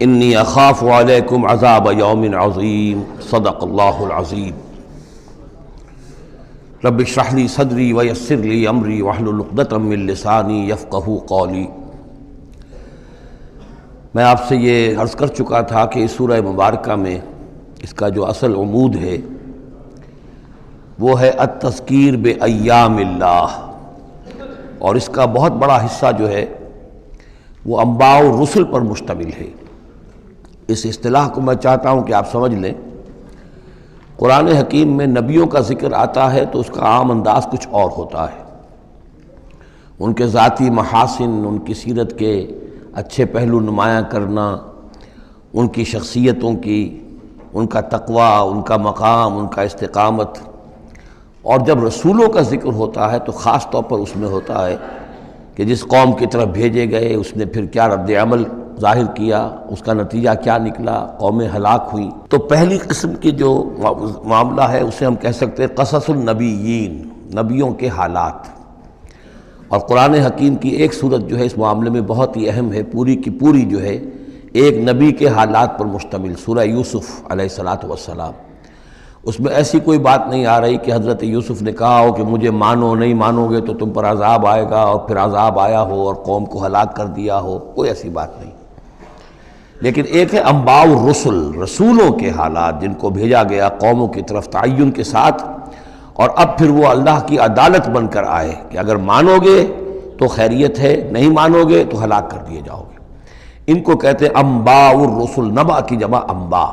انی اخاف علیکم عذاب یوم عظیم صدق اللہ العظیم رب اشرح لی صدری ویسر لی امری واحلل عقدۃ من لسانی یفقہوا قولی۔ میں آپ سے یہ عرض کر چکا تھا کہ اس سورہ مبارکہ میں اس کا جو اصل عمود ہے وہ ہے التذکیر بایام اللہ، اور اس کا بہت بڑا حصہ جو ہے وہ انباء الرسل پر مشتمل ہے۔ اس اصطلاح کو میں چاہتا ہوں کہ آپ سمجھ لیں۔ قرآن حکیم میں نبیوں کا ذکر آتا ہے تو اس کا عام انداز کچھ اور ہوتا ہے، ان کے ذاتی محاسن، ان کی سیرت کے اچھے پہلو نمایاں کرنا، ان کی شخصیتوں کی، ان کا تقوی، ان کا مقام، ان کا استقامت۔ اور جب رسولوں کا ذکر ہوتا ہے تو خاص طور پر اس میں ہوتا ہے کہ جس قوم کی طرف بھیجے گئے اس نے پھر کیا رد عمل ظاہر کیا، اس کا نتیجہ کیا نکلا، قومیں ہلاک ہوئیں۔ تو پہلی قسم کی جو معاملہ ہے اسے ہم کہہ سکتے ہیں قصص النبیین، نبیوں کے حالات۔ اور قرآن حکیم کی ایک صورت جو ہے اس معاملے میں بہت ہی اہم ہے، پوری کی پوری جو ہے ایک نبی کے حالات پر مشتمل، سورہ یوسف علیہ الصلاۃ والسلام۔ اس میں ایسی کوئی بات نہیں آ رہی کہ حضرت یوسف نے کہا ہو کہ مجھے مانو، نہیں مانو گے تو تم پر عذاب آئے گا، اور پھر عذاب آیا ہو اور قوم کو ہلاک کر دیا ہو، کوئی ایسی بات نہیں۔ لیکن ایک ہے انباء الرسل، رسولوں کے حالات جن کو بھیجا گیا قوموں کی طرف تعین کے ساتھ، اور اب پھر وہ اللہ کی عدالت بن کر آئے کہ اگر مانو گے تو خیریت ہے، نہیں مانو گے تو ہلاک کر دیے جاؤ گے۔ ان کو کہتے ہیں انباء الرسل، نبع کی جمع انباء۔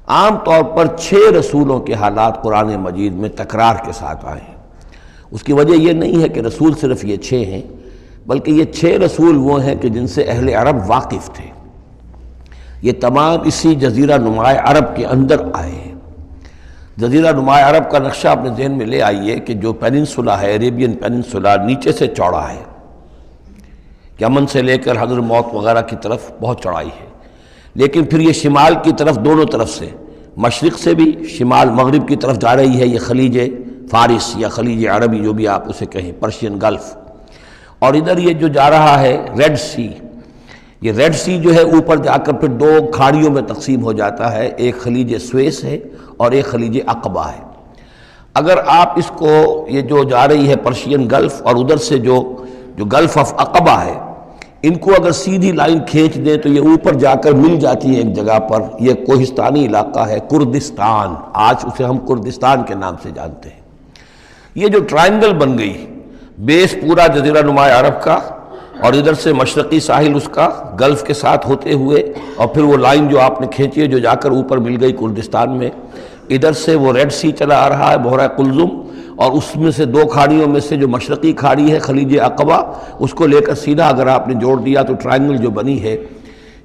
عام طور پر 6 رسولوں کے حالات قرآن مجید میں تکرار کے ساتھ آئے ہیں۔ اس کی وجہ یہ نہیں ہے کہ رسول صرف یہ 6 ہیں، بلکہ یہ 6 رسول وہ ہیں کہ جن سے اہل عرب واقف تھے۔ یہ تمام اسی جزیرہ نماء عرب کے اندر آئے ہیں۔ جزیرہ نماء عرب کا نقشہ اپنے ذہن میں لے آئیے کہ جو پیننسولا ہے، عربین پیننسولا، نیچے سے چوڑا ہے، یمن سے لے کر حضر موت وغیرہ کی طرف بہت چوڑائی ہے، لیکن پھر یہ شمال کی طرف دونوں طرف سے، مشرق سے بھی شمال مغرب کی طرف جا رہی ہے، یہ خلیج فارس یا خلیج عربی جو بھی آپ اسے کہیں، پرشین گلف۔ اور ادھر یہ جو جا رہا ہے ریڈ سی، یہ ریڈ سی جو ہے اوپر جا کر پھر 2 کھاڑیوں میں تقسیم ہو جاتا ہے، ایک خلیج سویس ہے اور ایک خلیج عقبہ ہے۔ اگر آپ اس کو، یہ جو جا رہی ہے پرشین گلف اور ادھر سے جو گلف آف عقبہ ہے، ان کو اگر سیدھی لائن کھینچ دیں تو یہ اوپر جا کر مل جاتی ہے ایک جگہ پر۔ یہ کوہستانی علاقہ ہے، کردستان، آج اسے ہم کردستان کے نام سے جانتے ہیں۔ یہ جو ٹرائنگل بن گئی، بیس پورا جزیرہ نماء عرب کا، اور ادھر سے مشرقی ساحل اس کا گلف کے ساتھ ہوتے ہوئے، اور پھر وہ لائن جو آپ نے کھینچی ہے جو جا کر اوپر مل گئی کردستان میں، ادھر سے وہ ریڈ سی چلا آ رہا ہے، بحیرہ قلزم، اور اس میں سے 2 کھاڑیوں میں سے جو مشرقی کھاڑی ہے خلیج عقبہ، اس کو لے کر سیدھا اگر آپ نے جوڑ دیا تو ٹرائنگل جو بنی ہے،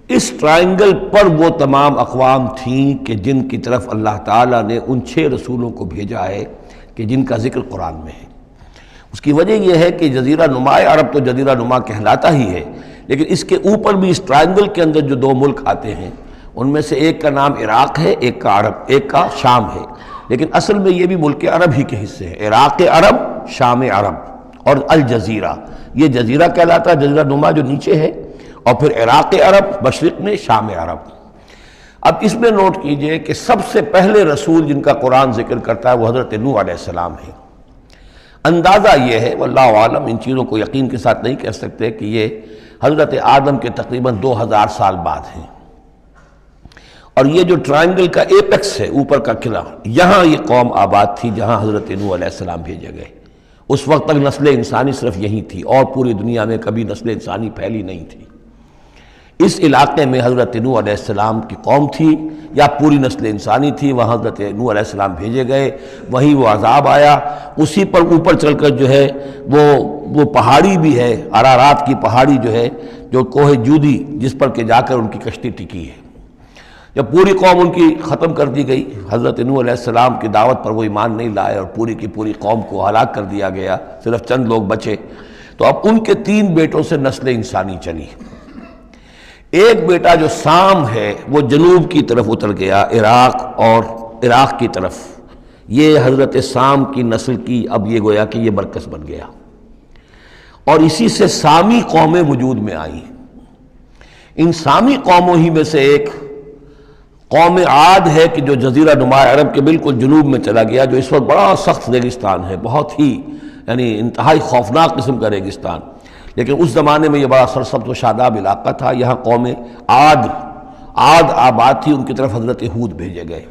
اس ٹرائنگل پر وہ تمام اقوام تھیں کہ جن کی طرف اللہ تعالیٰ نے ان 6 رسولوں کو بھیجا ہے کہ جن کا ذکر قرآن میں ہے۔ اس کی وجہ یہ ہے کہ جزیرہ نماء عرب تو جزیرہ نما کہلاتا ہی ہے، لیکن اس کے اوپر بھی اس ٹرائنگل کے اندر جو 2 ملک آتے ہیں، ان میں سے ایک کا نام عراق ہے، ایک کا عرب، ایک کا شام ہے، لیکن اصل میں یہ بھی ملک عرب ہی کے حصے ہیں۔ عراق عرب، شام عرب، اور الجزیرہ، یہ جزیرہ کہلاتا ہے، جزیرہ نما جو نیچے ہے، اور پھر عراق عرب مشرق میں، شام عرب۔ اب اس میں نوٹ کیجئے کہ سب سے پہلے رسول جن کا قرآن ذکر کرتا ہے وہ حضرت نوح علیہ السلام ہے۔ اندازہ یہ ہے، واللہ عالم، ان چیزوں کو یقین کے ساتھ نہیں کہہ سکتے، کہ یہ حضرت آدم کے تقریباً 2000 سال بعد ہیں۔ اور یہ جو ٹرائنگل کا ایپیکس ہے، اوپر کا قلعہ، یہاں یہ قوم آباد تھی جہاں حضرت نوح علیہ السلام بھیجے گئے۔ اس وقت تک نسل انسانی صرف یہی تھی، اور پوری دنیا میں کبھی نسل انسانی پھیلی نہیں تھی۔ اس علاقے میں حضرت نوح علیہ السلام کی قوم تھی، یا پوری نسل انسانی تھی، وہاں حضرت نوح علیہ السلام بھیجے گئے، وہیں وہ عذاب آیا۔ اسی پر اوپر چل کر جو ہے وہ پہاڑی بھی ہے، ارارات کی پہاڑی جو ہے، جو کوہ جودی، جس پر کہ جا کر ان کی کشتی ٹکی ہے۔ جب پوری قوم ان کی ختم کر دی گئی، حضرت نوح علیہ السلام کی دعوت پر وہ ایمان نہیں لائے اور پوری کی پوری قوم کو ہلاک کر دیا گیا، صرف چند لوگ بچے، تو اب ان کے 3 بیٹوں سے نسل انسانی چلی۔ ایک بیٹا جو سام ہے وہ جنوب کی طرف اتر گیا، عراق کی طرف، یہ حضرت سام کی نسل کی اب یہ گویا کہ یہ مرکز بن گیا، اور اسی سے سامی قومیں وجود میں آئیں۔ ان سامی قوموں ہی میں سے ایک قوم عاد ہے کہ جو جزیرہ نما عرب کے بالکل جنوب میں چلا گیا، جو اس وقت بڑا سخت ریگستان ہے، بہت ہی یعنی انتہائی خوفناک قسم کا ریگستان، لیکن اس زمانے میں یہ بڑا سرسبز و شاداب علاقہ تھا۔ یہاں قوم عاد آباد تھی، ان کی طرف حضرت ہود بھیجے گئے۔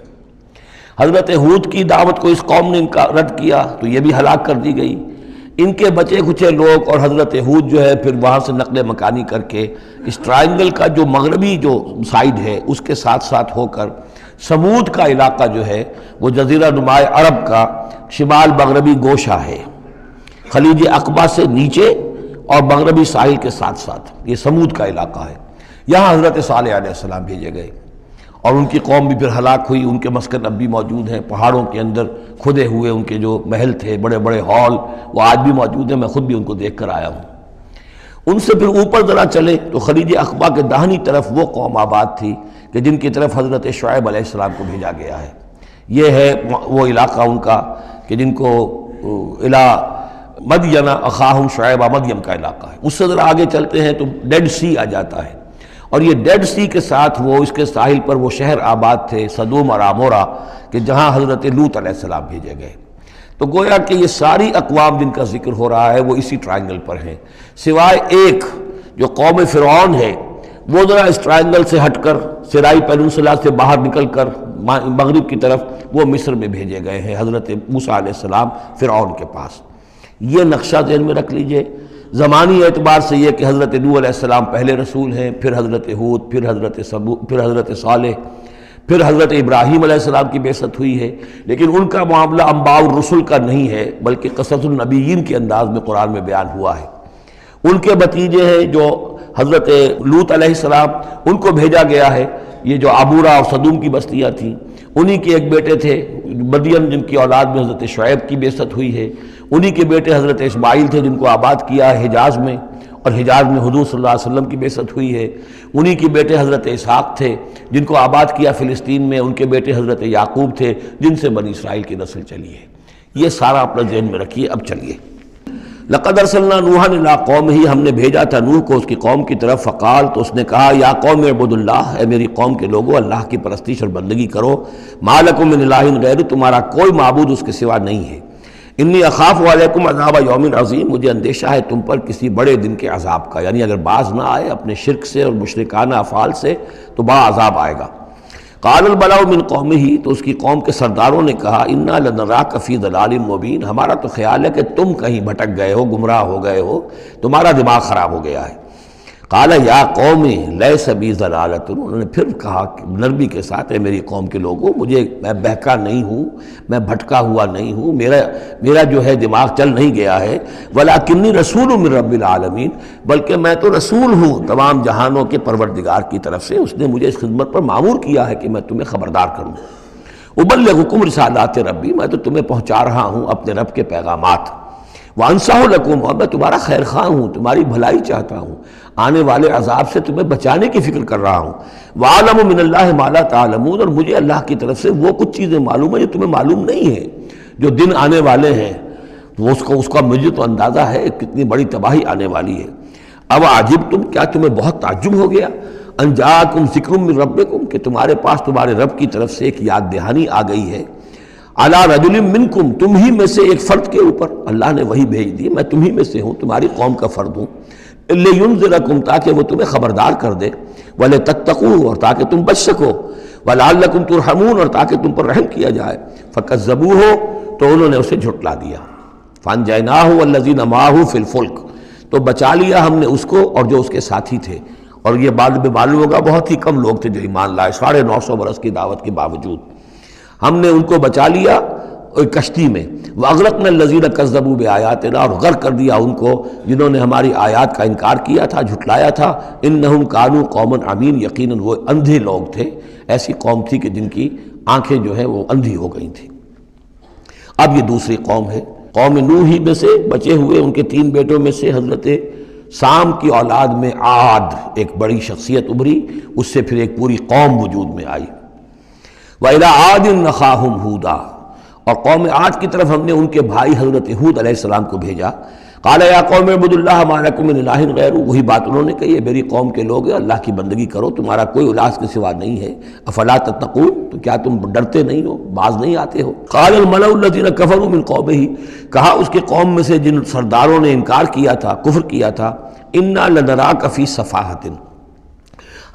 حضرت ہود کی دعوت کو اس قوم نے رد کیا تو یہ بھی ہلاک کر دی گئی۔ ان کے بچے کچھ لوگ اور حضرت ہود جو ہے پھر وہاں سے نقل مکانی کر کے اس ٹرائنگل کا جو مغربی جو سائیڈ ہے اس کے ساتھ ساتھ ہو کر سمود کا علاقہ جو ہے وہ جزیرہ نما عرب کا شمال مغربی گوشہ ہے، خلیج عقبہ سے نیچے اور مغربی ساحل کے ساتھ ساتھ یہ سمود کا علاقہ ہے۔ یہاں حضرت صالح علیہ السلام بھیجے گئے اور ان کی قوم بھی پھر ہلاک ہوئی۔ ان کے مسکن اب بھی موجود ہیں، پہاڑوں کے اندر کھدے ہوئے ان کے جو محل تھے، بڑے بڑے ہال، وہ آج بھی موجود ہیں، میں خود بھی ان کو دیکھ کر آیا ہوں۔ ان سے پھر اوپر ذرا چلے تو خلیج عقبہ کے داہنی طرف وہ قوم آباد تھی کہ جن کی طرف حضرت شعیب علیہ السلام کو بھیجا گیا ہے۔ یہ ہے وہ علاقہ ان کا کہ جن کو الی مدین اخاہم شعیب مدین کا علاقہ ہے۔ اس سے ذرا آگے چلتے ہیں تو ڈیڈ سی آ جاتا ہے، اور یہ ڈیڈ سی کے ساتھ وہ اس کے ساحل پر وہ شہر آباد تھے سدوم اور عمورہ کہ جہاں حضرت لوط علیہ السلام بھیجے گئے۔ تو گویا کہ یہ ساری اقوام جن کا ذکر ہو رہا ہے وہ اسی ٹرائنگل پر ہیں، سوائے ایک جو قوم فرعون ہے، وہ ذرا اس ٹرائنگل سے ہٹ کر سرائی پیننسولا سے باہر نکل کر مغرب کی طرف وہ مصر میں بھیجے گئے ہیں حضرت موسیٰ علیہ السلام فرعون کے پاس۔ یہ نقشہ ذہن میں رکھ لیجئے۔ زمانی اعتبار سے یہ کہ حضرت نوح علیہ السلام پہلے رسول ہیں، پھر حضرت ہود، پھر حضرت صالح، پھر حضرت ابراہیم علیہ السلام کی بعثت ہوئی ہے، لیکن ان کا معاملہ انباء الرسل کا نہیں ہے بلکہ قصص النبیین کے انداز میں قرآن میں بیان ہوا ہے۔ ان کے بھتیجے ہیں جو حضرت لوط علیہ السلام، ان کو بھیجا گیا ہے۔ یہ جو عمورہ اور صدوم کی بستیاں تھیں، انہی کے ایک بیٹے تھے مدین جن کی اولاد میں حضرت شعیب کی بعثت ہوئی ہے، انہی کے بیٹے حضرت اسماعیل تھے جن کو آباد کیا ہے حجاز میں، اور حجاز میں حضور صلی اللہ علیہ وسلم کی بعثت ہوئی ہے۔ انہی کے بیٹے حضرت اسحاق تھے جن کو آباد کیا فلسطین میں، ان کے بیٹے حضرت یعقوب تھے جن سے بنی اسرائیل کی نسل چلی ہے۔ یہ سارا اپنا ذہن میں رکھیے۔ اب چلیے، لقد ارسلنا نوحا الی قومہ، ہم نے بھیجا تھا نوح کو اس کی قوم کی طرف، فقال، تو اس نے کہا، یا قوم اعبدوا اللہ، اے میری قوم کے لوگو اللہ کی پرستش اور بندگی کرو، ما لکم من الہ غیرہ، تمہارا کوئی معبود اس کے سوا نہیں ہے، انی اخاف علیکم عذاب یوم عظیم، مجھے اندیشہ ہے تم پر کسی بڑے دن کے عذاب کا، یعنی اگر باز نہ آئے اپنے شرک سے اور مشرکانہ افعال سے تو بڑا عذاب آئے گا۔ قال البلاء من قومہ، تو اس کی قوم کے سرداروں نے کہا، انا لنراک فی ضلال مبین، ہمارا تو خیال ہے کہ تم کہیں بھٹک گئے ہو، گمراہ ہو گئے ہو، تمہارا دماغ خراب ہو گیا ہے۔ قال یا قوم لیس بی ضلالۃ، انہوں نے پھر کہا نرمی کے ساتھ، اے میری قوم کے لوگوں، میں بہکا نہیں ہوں، میں بھٹکا ہوا نہیں ہوں، میرا جو ہے دماغ چل نہیں گیا ہے، ولکنی رسول من رب العالمین، بلکہ میں تو رسول ہوں تمام جہانوں کے پروردگار کی طرف سے، اس نے مجھے اس خدمت پر مامور کیا ہے کہ میں تمہیں خبردار کروں۔ ابلغکم رسالات ربی، میں تو تمہیں پہنچا رہا ہوں اپنے رب کے پیغامات، وانصح لکم، اور میں تمہارا خیر خواہ ہوں، تمہاری بھلائی چاہتا ہوں، آنے والے عذاب سے تمہیں بچانے کی فکر کر رہا ہوں۔ وَأَعْلَمُ مِنَ اللَّهِ مَا لَا تَعْلَمُونَ، اور مجھے اللہ کی طرف سے وہ کچھ چیزیں معلوم ہیں جو تمہیں معلوم نہیں ہیں، جو دن آنے والے ہیں وہ اس کا مجھے تو اندازہ ہے کتنی بڑی تباہی آنے والی ہے۔ اب عجبتم، کیا تمہیں بہت تعجب ہو گیا، ان جاءکم ذکر من ربکم، کہ تمہارے پاس تمہارے رب کی طرف سے ایک یاد دہانی آ گئی ہے، علی رجل منکم، تم ہی میں سے ایک فرد کے اوپر اللہ نے وہی بھیج دی، میں تم ہی میں سے ہوں، تمہاری قوم کا فرد ہوں، لینذرکم، تاکہ وہ تمہیں خبردار کر دے، ولتتقوا، اور تاکہ تم بچ سکو، ولعلکم ترحمون، اور تاکہ تم پر رحم کیا جائے۔ فکذبوہ، تو انہوں نے اسے جھٹلا دیا، فانجیناہ والذین معہ فی الفلک، تو بچا لیا ہم نے اس کو اور جو اس کے ساتھی تھے، اور یہ بعد میں معلوم ہوگا بہت ہی کم لوگ تھے جو ایمان لائے 950 برس کی دعوت کے باوجود، ہم نے ان کو بچا لیا کشتی میں۔ وَأَغْرَقْنَا الَّذِينَ كَذَّبُوا بِآيَاتِنَا، اور غرق کر دیا ان کو جنہوں نے ہماری آیات کا انکار کیا تھا، جھٹلایا تھا۔ إِنَّهُمْ كَانُوا قَوْمًا عَمِينَ، یقیناً وہ اندھے لوگ تھے، ایسی قوم تھی کہ جن کی آنکھیں جو ہیں وہ اندھی ہو گئی تھیں۔ اب یہ دوسری قوم ہے، قوم نوح ہی میں سے بچے ہوئے ان کے 3 بیٹوں میں سے حضرت سام کی اولاد میں عاد ایک بڑی شخصیت ابھری، اس سے پھر ایک پوری قوم وجود میں آئی۔ وَإِلَىٰ عَادٍ أَخَاهُمْ هُودًا، اور قوم عاد کی طرف ہم نے ان کے بھائی حضرت ہود علیہ السلام کو بھیجا۔ قال یا قوم اعبدوا اللہ ما لکم من الہ غیرہ، وہی بات انہوں نے کہی ہے، میری قوم کے لوگ اللہ کی بندگی کرو، تمہارا کوئی الہ کے سوا نہیں ہے، افلا تتقون، تو کیا تم ڈرتے نہیں ہو، باز نہیں آتے ہو؟ قال الملأ الذین کفروا من قومہ، کہا اس کے قوم میں سے جن سرداروں نے انکار کیا تھا، کفر کیا تھا، انا لنراک فی صفاحۃ،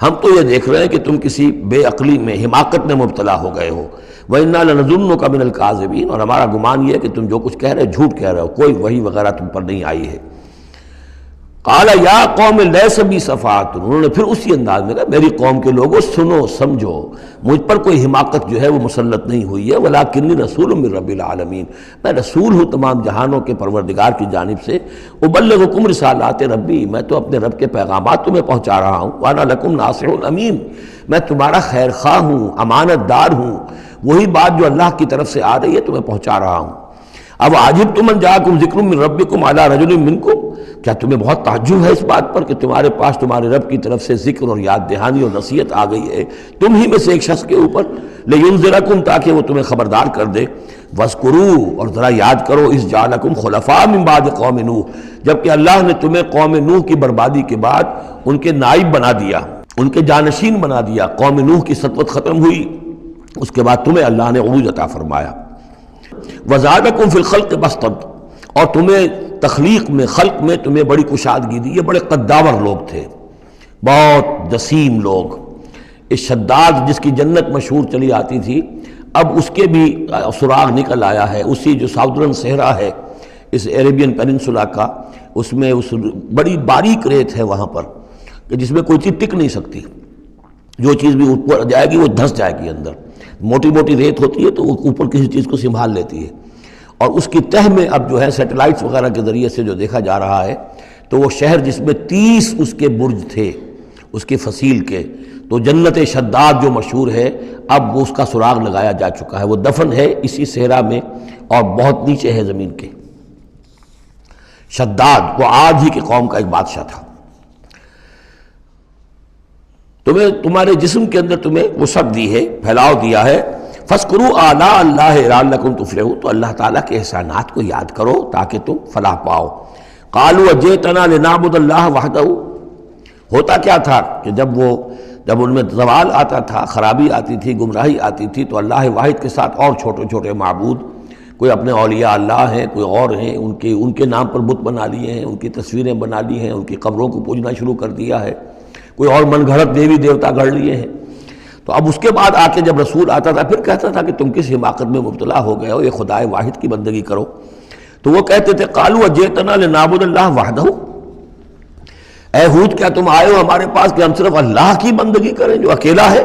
ہم تو یہ دیکھ رہے ہیں کہ تم کسی بے عقلی میں، حماقت میں مبتلا ہو گئے ہو، وَإِنَّا لَنَظُنُّكَ مِنَ الْكَاذِبِينَ، اور ہمارا گمان یہ ہے کہ تم جو کچھ کہہ رہے ہو جھوٹ کہہ رہے ہو، کوئی وحی وغیرہ تم پر نہیں آئی ہے۔ قَالَ يَا قَوْمِ لَيْسَ بِي صَفَاحَةٌ، انہوں نے پھر اسی انداز میں کہا میری قوم کے لوگوں سنو سمجھو، مجھ پر کوئی حماقت جو ہے وہ مسلط نہیں ہوئی ہے، وَلَٰكِنِّي رَسُولٌ مِّن رَّبِّ الْعَالَمِينَ، میں رسول ہوں تمام جہانوں کے پروردگار کی جانب سے، أُبَلِّغُكُمْ رِسَالَاتِ رَبِّی، میں تو اپنے رب کے پیغامات تمہیں پہنچا رہا ہوں، وَأَنَا لَكُمْ نَاصِحٌ أَمِینٌ، میں تمہارا خیر خواہ ہوں، امانت دار ہوں، وہی بات جو اللہ کی طرف سے آ رہی ہے تمہیں پہنچا رہا ہوں۔ اب عجبتم ان جاءکم ذکر من ربکم علی رجل منکم، کیا تمہیں بہت تعجب ہے اس بات پر کہ تمہارے پاس تمہارے رب کی طرف سے ذکر اور یاد دہانی اور نصیحت آ گئی ہے تم ہی میں سے ایک شخص کے اوپر، لینذرکم، تاکہ وہ تمہیں خبردار کر دے، واذکروا، اور ذرا یاد کرو، اذ جعلکم خلفاء من بعد قوم نوح، جبکہ اللہ نے تمہیں قوم نوح کی بربادی کے بعد ان کے نائب بنا دیا، ان کے جانشین بنا دیا، قوم نوح کی سطوت ختم ہوئی، اس کے بعد تمہیں اللہ نے عروج عطا فرمایا۔ وَزَادَكُمْ فِي الْخَلْقِ بَسْطَةً، اور تمہیں تخلیق میں، خلق میں تمہیں بڑی کشادگی دی، یہ بڑے قداور لوگ تھے، بہت جسیم لوگ۔ اس شداد جس کی جنت مشہور چلی آتی تھی، اب اس کے بھی سراغ نکل آیا ہے، اسی جو ساؤدرن صحرا ہے اس عربین پیننسولا کا، اس میں اس بڑی باریک ریت ہے وہاں پر کہ جس میں کوئی چیز ٹک نہیں سکتی، جو چیز بھی اوپر جائے گی وہ دھس جائے گی اندر، موٹی موٹی ریت ہوتی ہے تو وہ اوپر کسی چیز کو سنبھال لیتی ہے، اور اس کی تہ میں اب جو ہے سیٹلائٹس وغیرہ کے ذریعے سے جو دیکھا جا رہا ہے، تو وہ شہر جس میں 30 اس کے برج تھے اس کی فصیل کے، تو جنت شداد جو مشہور ہے اب وہ اس کا سراغ لگایا جا چکا ہے، وہ دفن ہے اسی صحرا میں اور بہت نیچے ہے زمین کے۔ شداد وہ عاد ہی کی قوم کا ایک بادشاہ تھا۔ تمہیں تمہارے جسم کے اندر تمہیں وسعت دی ہے، پھیلاؤ دیا ہے، فَاذْكُرُوا آلَاءَ اللَّهِ لَعَلَّكُمْ تُفْلِحُونَ، تو اللہ تعالیٰ کے احسانات کو یاد کرو تاکہ تم فلاح پاؤ۔ قَالُوا أَجِئْتَنَا لِنَعْبُدَ اللَّهَ وَحْدَهُ، ہوتا کیا تھا کہ جب ان میں زوال آتا تھا، خرابی آتی تھی، گمراہی آتی تھی، تو اللہ واحد کے ساتھ اور چھوٹے چھوٹے معبود، کوئی اپنے اولیاء اللہ ہیں، کوئی اور ہیں، ان کے نام پر بت بنا لیے ہیں، ان کی تصویریں بنا لی ہیں، ان کی قبروں کو پوجنا شروع کر دیا ہے، کوئی اور من گھڑت دیوی دیوتا گھڑ لیے ہیں۔ تو اب اس کے بعد آ کے جب رسول آتا تھا پھر کہتا تھا کہ تم کس حماقت میں مبتلا ہو گئے ہو، یہ خدائے واحد کی بندگی کرو، تو وہ کہتے تھے قالوا اجئتنا لنعبد اللہ وحدہ، اے ہود کیا تم آئے ہو ہمارے پاس کہ ہم صرف اللہ کی بندگی کریں جو اکیلا ہے،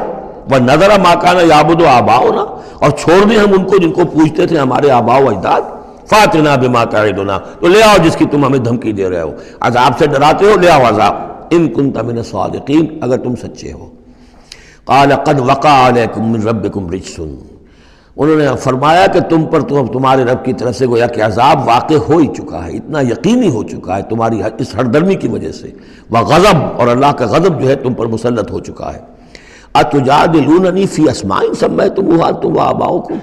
وَنَذَرَ مَا كَانَ يَعْبُدُ آبَاؤُنَا، اور چھوڑ دیں ہم ان کو جن کو پوجتے تھے ہمارے آباء و اجداد، فَأْتِنَا بِمَا تَعِدُنَا، تو لے آؤ جس کی تم ہمیں دھمکی دے رہے ہو، عذاب سے ڈراتے ہو، لے آؤ عذاب، ان كنت من الصادقین، اگر تم سچے ہو۔ قال قد وقع علیکم من ربکم رجس، انہوں نے فرمایا کہ تم پر تمہارے رب کی طرف سے گویا کہ عذاب واقع ہو ہی چکا ہے، اتنا یقینی ہو چکا ہے تمہاری اس ہردرمی کی وجہ سے، وغضب، اور اللہ کا غضب جو ہے تم پر مسلط ہو چکا ہے۔ اتجادلوننی فی اسماء سمیتموہا انتم وآباؤکم،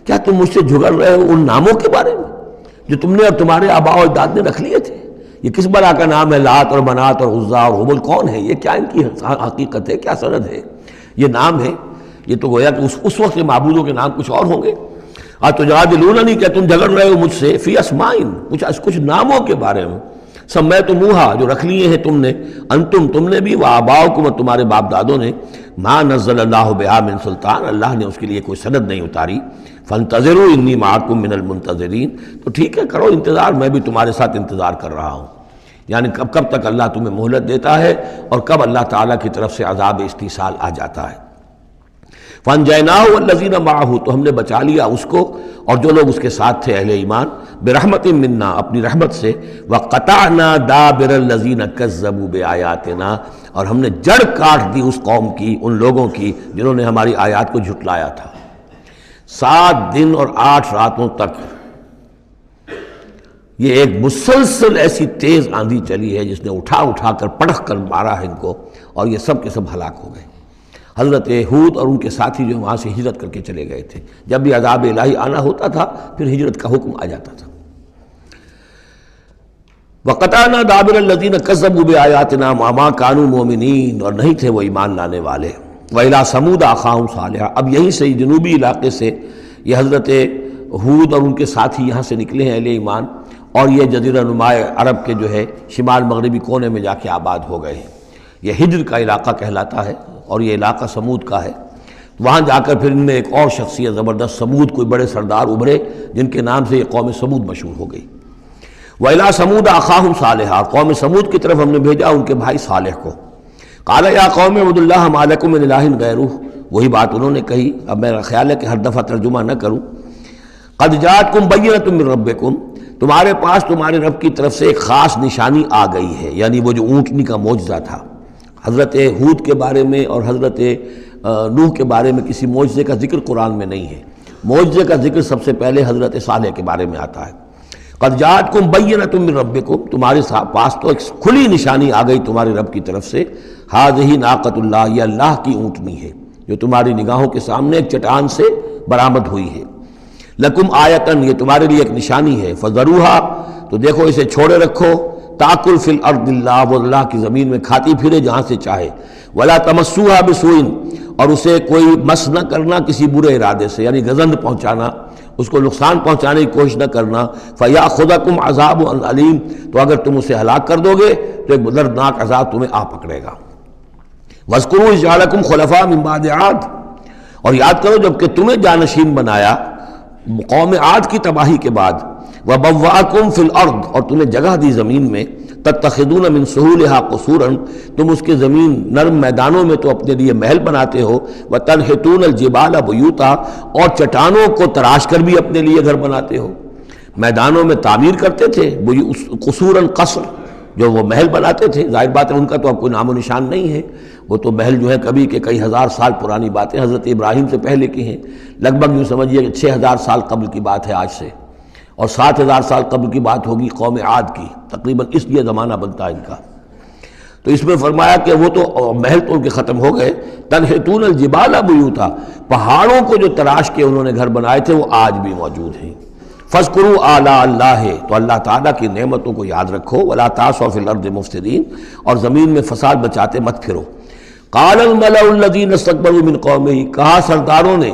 کیا تم مجھ سے جھگڑ رہے ہو ان ناموں کے بارے میں جو تم نے اور تمہارے آباء و اجداد نے رکھ لیے تھے؟ یہ کس بلا کا نام ہے؟ لات اور منات اور عزا اور ہبل کون ہے؟ یہ کیا ان کی حقیقت ہے، کیا سند ہے؟ یہ نام ہے، یہ تو گویا کہ اس وقت کے معبودوں کے نام کچھ اور ہوں گے۔ اتجادلوننی، کیا تم جھگڑ رہے ہو مجھ سے فی اسماء، کچھ ناموں کے بارے میں، سمیتموہا جو رکھ لیے ہیں تم نے، انتم تم نے بھی، وآباؤکم اور تمہارے باپ دادوں نے، ما نزل اللہ بہا من سلطان، اللہ نے اس کے لیے کوئی سند نہیں اتاری، فانتظروا انی معکم من المنتظرین، تو ٹھیک ہے کرو انتظار، میں بھی تمہارے ساتھ انتظار کر رہا ہوں، یعنی کب تک اللہ تمہیں مہلت دیتا ہے اور کب اللہ تعالیٰ کی طرف سے عذاب استیصال آ جاتا ہے۔ فَأَنْجَيْنَاهُ وَالَّذِينَ مَعَهُ، تو ہم نے بچا لیا اس کو اور جو لوگ اس کے ساتھ تھے اہل ایمان، بِرَحْمَةٍ مِنَّا، اپنی رحمت سے، وَقَطَعْنَا دَابِرَ الَّذِينَ كَذَّبُوا بِآيَاتِنَا، اور ہم نے جڑ کاٹ دی اس قوم کی، ان لوگوں کی جنہوں نے ہماری آیات کو جھٹلایا تھا۔ 7 دن اور 8 راتوں تک یہ ایک مسلسل ایسی تیز آندھی چلی ہے جس نے اٹھا کر پٹخ کر مارا ہے ان کو، اور یہ سب کے سب ہلاک ہو گئے۔ حضرت ہود اور ان کے ساتھی جو وہاں سے ہجرت کر کے چلے گئے تھے، جب بھی عذاب الہی آنا ہوتا تھا پھر ہجرت کا حکم آ جاتا تھا۔ وَقَطَعْنَا دَابِرَ الَّذِينَ كَذَّبُوا بِآيَاتِنَا وَمَا كَانُوا مُؤْمِنِينَ، اور نہیں تھے وہ ایمان لانے والے۔ وَإِلَىٰ ثَمُودَ أَخَاهُمْ صَالِحًا، اب یہیں سے جنوبی علاقے سے یہ حضرت ہود اور ان کے ساتھی یہاں سے نکلے ہیں اہل ایمان، اور یہ جزیرہ نما عرب کے جو ہے شمال مغربی کونے میں جا کے آباد ہو گئے ہیں۔ یہ ہجر کا علاقہ کہلاتا ہے اور یہ علاقہ سمود کا ہے۔ وہاں جا کر پھر ان میں ایک اور شخصیت زبردست سمود کوئی بڑے سردار ابھرے جن کے نام سے یہ قوم سمود مشہور ہو گئی۔ وَإِلَىٰ ثَمُودَ أَخَاهُمْ صَالِحًا، قوم سمود کی طرف ہم نے بھیجا ان کے بھائی صالح کو۔ قَالَ يَا قَوْمِ اعْبُدُوا اللَّهَ مَا لَكُم مِّنْ إِلَٰهٍ غَيْرُهُ، وہی بات انہوں نے کہی۔ اب میرا خیال ہے کہ ہر دفعہ ترجمہ نہ کروں۔ قَدْ جَاءَتْكُم بَيِّنَةٌ مِّن رَّبِّكُم، تمہارے پاس تمہارے رب کی طرف سے ایک خاص نشانی آ گئی ہے، یعنی وہ جو اونٹنی کا معجزہ تھا۔ حضرت ہود کے بارے میں اور حضرت نوح کے بارے میں کسی معجزے کا ذکر قرآن میں نہیں ہے۔ معجزے کا ذکر سب سے پہلے حضرت صالح کے بارے میں آتا ہے۔ قد جاءتکم بینۃ من ربکم، تمہارے پاس تو ایک کھلی نشانی آ گئی تمہارے رب کی طرف سے۔ ھذہ ناقۃ اللہ، یہ اللہ کی اونٹنی ہے جو تمہاری نگاہوں کے سامنے ایک چٹان سے برآمد ہوئی ہے۔ لکم آیۃ، یہ تمہارے لیے ایک نشانی ہے۔ فذروھا، تو دیکھو اسے چھوڑے رکھو۔ تاکل فی الارض اللہ، وہ اللہ کی زمین میں کھاتی پھرے جہاں سے چاہے۔ ولا تمسوھا بسوء، اور اسے کوئی مس نہ کرنا کسی برے ارادے سے، یعنی گزند پہنچانا، اس کو نقصان پہنچانے کی کوشش نہ کرنا۔ فیاخذکم عذاب علیم، تو اگر تم اسے ہلاک کر دو گے تو ایک دردناک عذاب تمہیں آ پکڑے گا۔ واذکروا اذ جعلکم خلفاء من بعد عاد، اور یاد کرو جب کہ تمہیں جانشین بنایا قوم عاد کی تباہی کے بعد۔ وبوأکم فی الارض، اور تمہیں جگہ دی زمین میں۔ تتخذون من سہولہا قصورا، تم اس کے زمین نرم میدانوں میں تو اپنے لیے محل بناتے ہو۔ وتنحتون الجبال بیوتا، اور چٹانوں کو تراش کر بھی اپنے لیے گھر بناتے ہو۔ میدانوں میں تعمیر کرتے تھے قصورا، قصر جو وہ محل بناتے تھے، ظاہر بات ہے ان کا تو اب کوئی نام و نشان نہیں ہے، وہ تو محل جو ہے کبھی کے کئی ہزار سال پرانی باتیں حضرت ابراہیم سے پہلے کی ہیں، لگ بھگ یوں سمجھیے کہ 6000 سال قبل کی بات ہے آج سے، اور 7000 سال قبل کی بات ہوگی قوم عاد کی، تقریباً اس لیے زمانہ بنتا ہے ان کا۔ تو اس میں فرمایا کہ وہ تو محل تو ان کے ختم ہو گئے۔ تنحتون الجبال بیوتا، پہاڑوں کو جو تراش کے انہوں نے گھر بنائے تھے وہ آج بھی موجود ہیں۔ فاذکروا آلاء اللہ، تو اللہ تعالیٰ کی نعمتوں کو یاد رکھو۔ ولا تعثوا فی الارض مفسدین، اور زمین میں فساد بچاتے مت پھرو۔ قال الملأ الذین استکبروا من قومہ، کہا سرداروں نے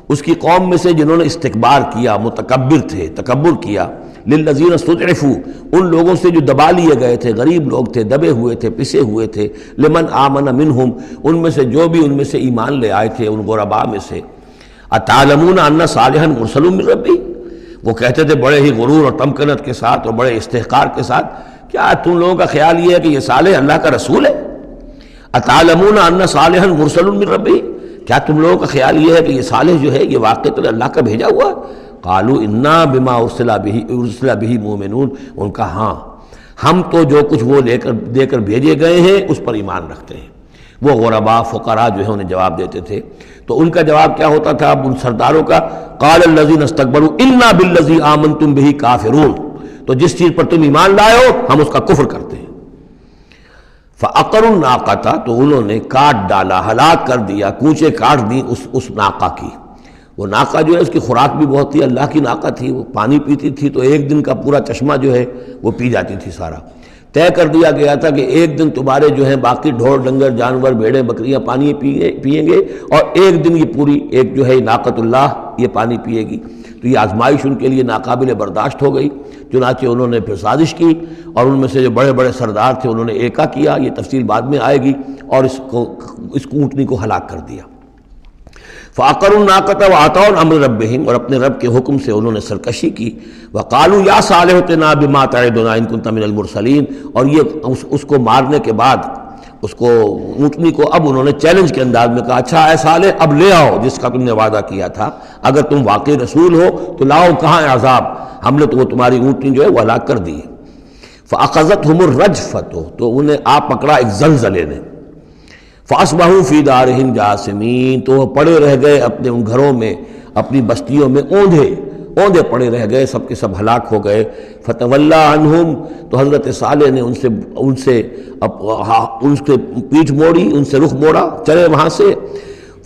اس کی قوم میں سے جنہوں نے استکبار کیا، متکبر تھے، تکبر کیا، للذین استضعفوا، ان لوگوں سے جو دبا لیے گئے تھے، غریب لوگ تھے، دبے ہوئے تھے، پسے ہوئے تھے، لمن آمن منہم، ان میں سے جو بھی ان میں سے ایمان لے آئے تھے ان غرباء میں سے۔ اتعلمون ان صالحا مرسل من ربی، وہ کہتے تھے بڑے ہی غرور اور تمکنت کے ساتھ اور بڑے استحقار کے ساتھ، کیا تم لوگوں کا خیال یہ ہے کہ یہ صالح اللہ کا رسول ہے؟ اتعلمون ان صالحا مرسل من ربی، کیا تم لوگوں کا خیال یہ ہے کہ یہ صالح جو ہے یہ واقعی اللہ کا بھیجا ہوا؟ قالوا انا بما ارسل به مؤمنون، ان کا ہاں ہم تو جو کچھ وہ دے کر بھیجے گئے ہیں اس پر ایمان رکھتے ہیں۔ وہ غرباء فقراء جو ہے انہیں جواب دیتے تھے، تو ان کا جواب کیا ہوتا تھا اب ان سرداروں کا؟ قال الذین استکبروا انا بالذی آمنتم به کافرون، تو جس چیز پر تم ایمان لائے ہو ہم اس کا کفر کرتے ہیں۔ فعقروا الناقۃ، تو انہوں نے کاٹ ڈالا، ہلاک کر دیا، کوچے کاٹ دی اس ناقہ کی۔ وہ ناقہ جو ہے اس کی خوراک بھی بہت تھی، اللہ کی ناقہ تھی، وہ پانی پیتی تھی تو ایک دن کا پورا چشمہ جو ہے وہ پی جاتی تھی سارا۔ طے کر دیا گیا تھا کہ ایک دن تمہارے جو ہیں باقی ڈھور ڈنگر جانور بھیڑیں بکریاں پانی پئیں گے، اور ایک دن یہ پوری ایک جو ہے ناقۃ اللہ یہ پانی پیے گی۔ تو یہ آزمائش ان کے لیے ناقابل برداشت ہو گئی، چنانچہ انہوں نے پھر سازش کی، اور ان میں سے جو بڑے بڑے سردار تھے انہوں نے ایکا کیا، یہ تفصیل بعد میں آئے گی، اور اس اونٹنی کو ہلاک کر دیا۔ فعقروا الناقۃ وعتوا امر ربہم، اور اپنے رب کے حکم سے انہوں نے سرکشی کی۔ وقالوا یا صالح ائتنا بما تعدنا ان کنت من المرسلین، اور یہ اس کو مارنے کے بعد اس کو اونٹنی کو اب انہوں نے چیلنج کے انداز میں کہا، اچھا اے صالح اب لے آؤ جس کا تم نے وعدہ کیا تھا، اگر تم واقعی رسول ہو تو لاؤ، کہاں ہے عذاب؟ ہم نے تو وہ تمہاری اونٹنی جو ہے وہ ہلاک کر دی۔ فاخذتهم الرجفۃ، تو انہیں آ پکڑا ایک زلزلے نے۔ فاصبحوا فی دارہم جاثمین، تو وہ پڑے رہ گئے اپنے ان گھروں میں، اپنی بستیوں میں اوندھے پڑے رہ گئے، سب کے سب ہلاک ہو گئے۔ فتولی عنہم، تو حضرت صالح نے ان سے پیٹھ موڑی، ان سے رخ موڑا، چلے وہاں سے۔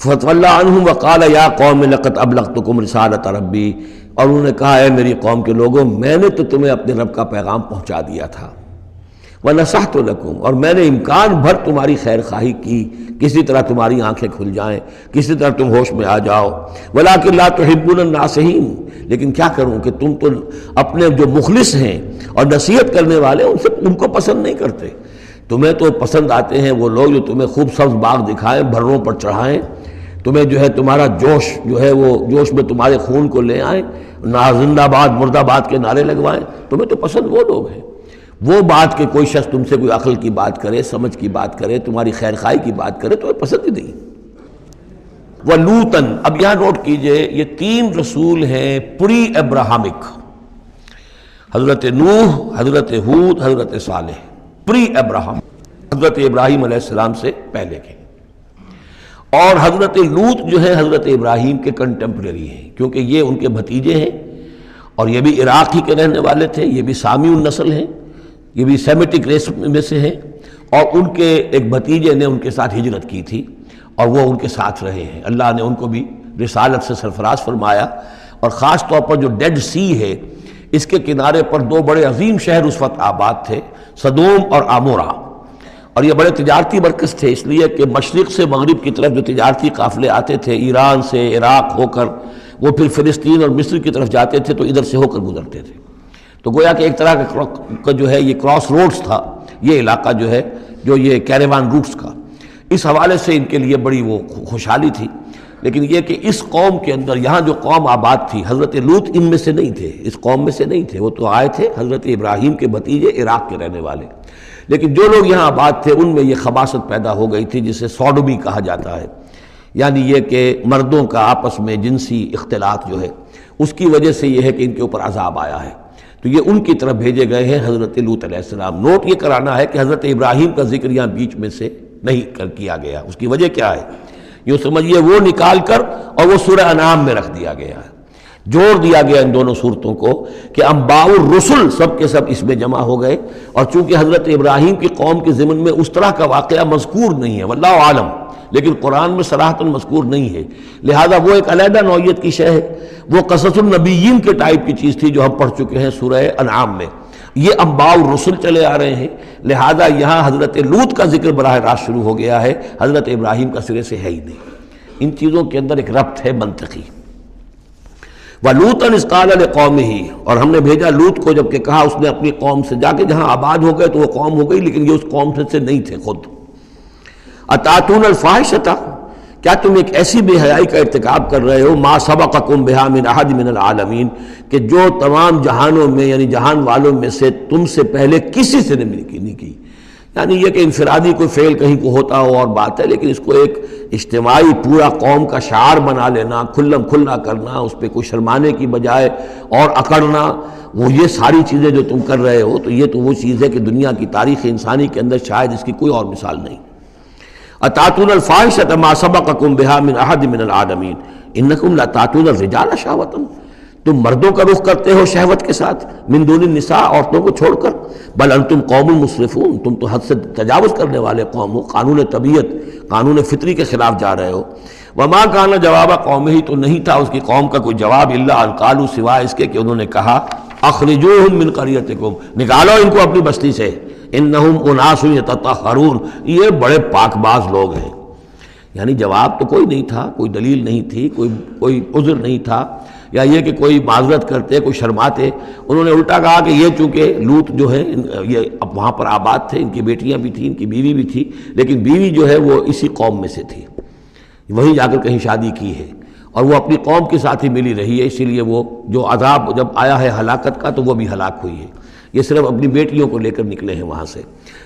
فتولی عنہم وقال یا قوم لقد ابلغتکم رسالۃ ربی، اور انہوں نے کہا اے میری قوم کے لوگوں میں نے تو تمہیں اپنے رب کا پیغام پہنچا دیا تھا۔ وَنَصَحْتُ لَكُمْ، اور میں نے امکان بھر تمہاری خیر خواہی کی، کسی طرح تمہاری آنکھیں کھل جائیں، کسی طرح تم ہوش میں آ جاؤ، وَلَٰكِن لَا تُحِبُّونَ النَّاصِحِينَ، لیکن کیا کروں کہ تم تو اپنے جو مخلص ہیں اور نصیحت کرنے والے ان کو پسند نہیں کرتے۔ تمہیں تو پسند آتے ہیں وہ لوگ جو تمہیں خوب سبز باغ دکھائیں، بھروں پر چڑھائیں، تمہیں جو ہے تمہارا جوش جو ہے وہ جوش میں تمہارے خون کو لے آئیں، نہ زندہ باد مرد آباد کے نعرے لگوائیں۔ تمہیں تو پسند وہ لوگ ہیں۔ وہ بات کہ کوئی شخص تم سے کوئی عقل کی بات کرے، سمجھ کی بات کرے، تمہاری خیر خواہی کی بات کرے، تمہیں پسند ہی نہیں۔ وَلُوطًا، اب یہاں نوٹ کیجئے یہ 3 رسول ہیں پری ابراہمک، حضرت نوح، حضرت ہود، حضرت صالح، پری ابراہم، حضرت ابراہیم علیہ السلام سے پہلے کے۔ اور حضرت لوط جو ہے حضرت ابراہیم کے کنٹمپریری ہیں، کیونکہ یہ ان کے بھتیجے ہیں، اور یہ بھی عراق ہی کے رہنے والے تھے، یہ بھی سامی النسل ہیں، یہ بھی سیمیٹک ریس میں سے ہیں، اور ان کے ایک بھتیجے نے ان کے ساتھ ہجرت کی تھی اور وہ ان کے ساتھ رہے ہیں۔ اللہ نے ان کو بھی رسالت سے سرفراز فرمایا، اور خاص طور پر جو ڈیڈ سی ہے اس کے کنارے پر 2 بڑے عظیم شہر اس وقت آباد تھے، سدوم اور عمورہ، اور یہ بڑے تجارتی مرکز تھے، اس لیے کہ مشرق سے مغرب کی طرف جو تجارتی قافلے آتے تھے، ایران سے عراق ہو کر وہ پھر فلسطین اور مصر کی طرف جاتے تھے، تو ادھر سے ہو کر گزرتے تھے۔ تو گویا کہ ایک طرح کا جو ہے یہ کراس روڈز تھا یہ علاقہ جو ہے، جو یہ کیریوان روٹس کا، اس حوالے سے ان کے لیے بڑی وہ خوشحالی تھی۔ لیکن یہ کہ اس قوم کے اندر یہاں جو قوم آباد تھی، حضرت لوط ان میں سے نہیں تھے، اس قوم میں سے نہیں تھے، وہ تو آئے تھے حضرت ابراہیم کے بھتیجے عراق کے رہنے والے، لیکن جو لوگ یہاں آباد تھے ان میں یہ خباثت پیدا ہو گئی تھی جسے سوڈومی کہا جاتا ہے، یعنی یہ کہ مردوں کا آپس میں جنسی اختلاط جو ہے اس کی وجہ سے یہ ہے کہ ان کے اوپر عذاب آیا ہے۔ تو یہ ان کی طرف بھیجے گئے ہیں حضرت لوط علیہ السلام۔ نوٹ یہ کرانا ہے کہ حضرت ابراہیم کا ذکر یہاں بیچ میں سے نہیں کیا گیا، اس کی وجہ کیا ہے؟ یوں سمجھیے وہ نکال کر اور وہ سورہ انعام میں رکھ دیا گیا ہے، جوڑ دیا گیا ان دونوں صورتوں کو کہ انباء الرسل سب کے سب اس میں جمع ہو گئے، اور چونکہ حضرت ابراہیم کی قوم کے ضمن میں اس طرح کا واقعہ مذکور نہیں ہے واللہ عالم، لیکن قرآن میں صراحتاً مذکور نہیں ہے، لہذا وہ ایک علیحدہ نوعیت کی شے ہے، وہ قصص النبیین کے ٹائپ کی چیز تھی جو ہم پڑھ چکے ہیں سورہ انعام میں۔ یہ انباء الرسل چلے آ رہے ہیں، لہذا یہاں حضرت لوط کا ذکر براہ راست شروع ہو گیا ہے، حضرت ابراہیم کا سرے سے ہے ہی نہیں۔ ان چیزوں کے اندر ایک ربط ہے منطقی۔ وَلُوطًا إِذْ قَالَ لِقَوْمِهِ، اور ہم نے بھیجا لوط کو جب کہ کہا اس نے اپنی قوم سے، جا کے جہاں آباد ہو گئے تو وہ قوم ہو گئی، لیکن یہ اس قوم سے نہیں تھے خود۔ أَتَأْتُونَ الْفَاحِشَةَ، کیا تم ایک ایسی بے حیائی کا ارتکاب کر رہے ہو، مَا سَبَقَكُم بِهَا مِنْ أَحَدٍ مِنَ الْعَالَمِينَ، کہ جو تمام جہانوں میں یعنی جہان والوں میں سے تم سے پہلے کسی سے نہیں کی۔ یعنی یہ کہ انفرادی کوئی فعل کہیں کو ہوتا ہو اور بات ہے، لیکن اس کو ایک اجتماعی پورا قوم کا شعار بنا لینا، کھلم کھلا کرنا، اس پہ کوئی شرمانے کی بجائے اور اکڑنا، وہ یہ ساری چیزیں جو تم کر رہے ہو، تو یہ تو وہ چیز ہے کہ دنیا کی تاریخ انسانی کے اندر شاید اس کی کوئی اور مثال نہیں۔ أَتَأْتُونَ الْفَاحِشَةَ مَا سَبَقَكُم بِهَا مِنْ أَحَدٍ مِنَ الْعَالَمِينَ إِنَّكُمْ لَتَأْتُونَ الرِّجَالَ شَهْوَةً، تم مردوں کا رخ کرتے ہو شہوت کے ساتھ، من دون النساء، عورتوں کو چھوڑ کر، بل انتم قوم مسرفون، تم تو حد سے تجاوز کرنے والے قوم ہو، قانون طبیعت، قانون فطری کے خلاف جا رہے ہو۔ وما کان جواب قومہ، تو نہیں تھا اس کی قوم کا کوئی جواب، الا ان قالوا، سوائے اس کے کہ انہوں نے کہا، اخرجوہم من قریتکم، نکالو ان کو اپنی بستی سے، انہم اناس یتطہرون، یہ بڑے پاک باز لوگ ہیں۔ یعنی جواب تو کوئی نہیں تھا، کوئی دلیل نہیں تھی، کوئی عذر نہیں تھا، یا یہ کہ کوئی معذرت کرتے، کوئی شرماتے۔ انہوں نے الٹا کہا کہ یہ چونکہ لوط جو ہے یہ اب وہاں پر آباد تھے، ان کی بیٹیاں بھی تھیں، ان کی بیوی بھی تھی، لیکن بیوی جو ہے وہ اسی قوم میں سے تھی، وہیں جا کر کہیں شادی کی ہے، اور وہ اپنی قوم کے ساتھ ہی ملی رہی ہے، اسی لیے وہ جو عذاب جب آیا ہے ہلاکت کا تو وہ بھی ہلاک ہوئی ہے۔ یہ صرف اپنی بیٹیوں کو لے کر نکلے ہیں وہاں سے،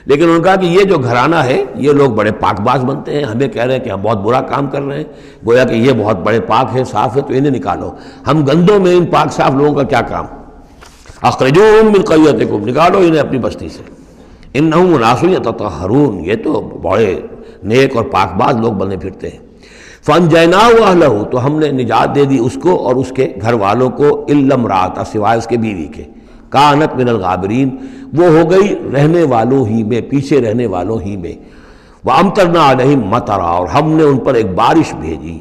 لیکن انہوں نے کہا کہ یہ جو گھرانہ ہے یہ لوگ بڑے پاک باز بنتے ہیں، ہمیں کہہ رہے ہیں کہ ہم بہت برا کام کر رہے ہیں، گویا کہ یہ بہت بڑے پاک ہیں، صاف ہے، تو انہیں نکالو۔ ہم گندوں میں ان پاک صاف لوگوں کا کیا کام؟ اخرجوہم من قریتکم، نکالو انہیں اپنی بستی سے، انہم اناس یتطہرون، یہ تو بڑے نیک اور پاک باز لوگ بنے پھرتے ہیں۔ فانجیناہ واہلہ، تو ہم نے نجات دے دی اس کو اور اس کے گھر والوں کو، الا امرأتہ، سوائے اس کے بیوی کے، کانت من الغابرین، وہ ہو گئی رہنے والوں ہی میں، پیچھے رہنے والوں ہی میں۔ وامطرنا علیہم مطرا، اور ہم نے ان پر ایک بارش بھیجی،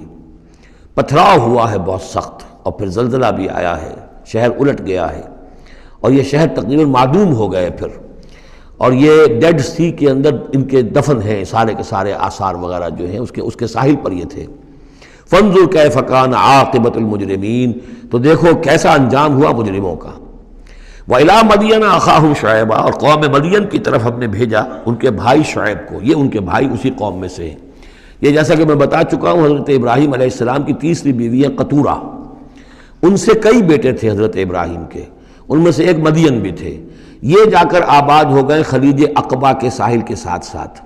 پتھراؤ ہوا ہے بہت سخت، اور پھر زلزلہ بھی آیا ہے، شہر الٹ گیا ہے، اور یہ شہر تقریباً معدوم ہو گئے پھر، اور یہ ڈیڈ سی کے اندر ان کے دفن ہیں، سارے کے سارے آثار وغیرہ جو ہیں اس کے ساحل پر یہ تھے۔ فانظر کیف کان عاقبۃ المجرمین، تو دیکھو کیسا انجام ہوا مجرموں کا۔ وَإِلَىٰ مَدْيَنَ أَخَاهُمْ شُعَيْبًا، اور قوم مدین کی طرف ہم نے بھیجا ان کے بھائی شعیب کو، یہ ان کے بھائی اسی قوم میں سے ہیں۔ یہ جیسا کہ میں بتا چکا ہوں، حضرت ابراہیم علیہ السلام کی تیسری بیوی ہے قطورہ، ان سے کئی بیٹے تھے حضرت ابراہیم کے، ان میں سے ایک مدین بھی تھے۔ یہ جا کر آباد ہو گئے خلیج عقبہ کے ساحل کے ساتھ ساتھ،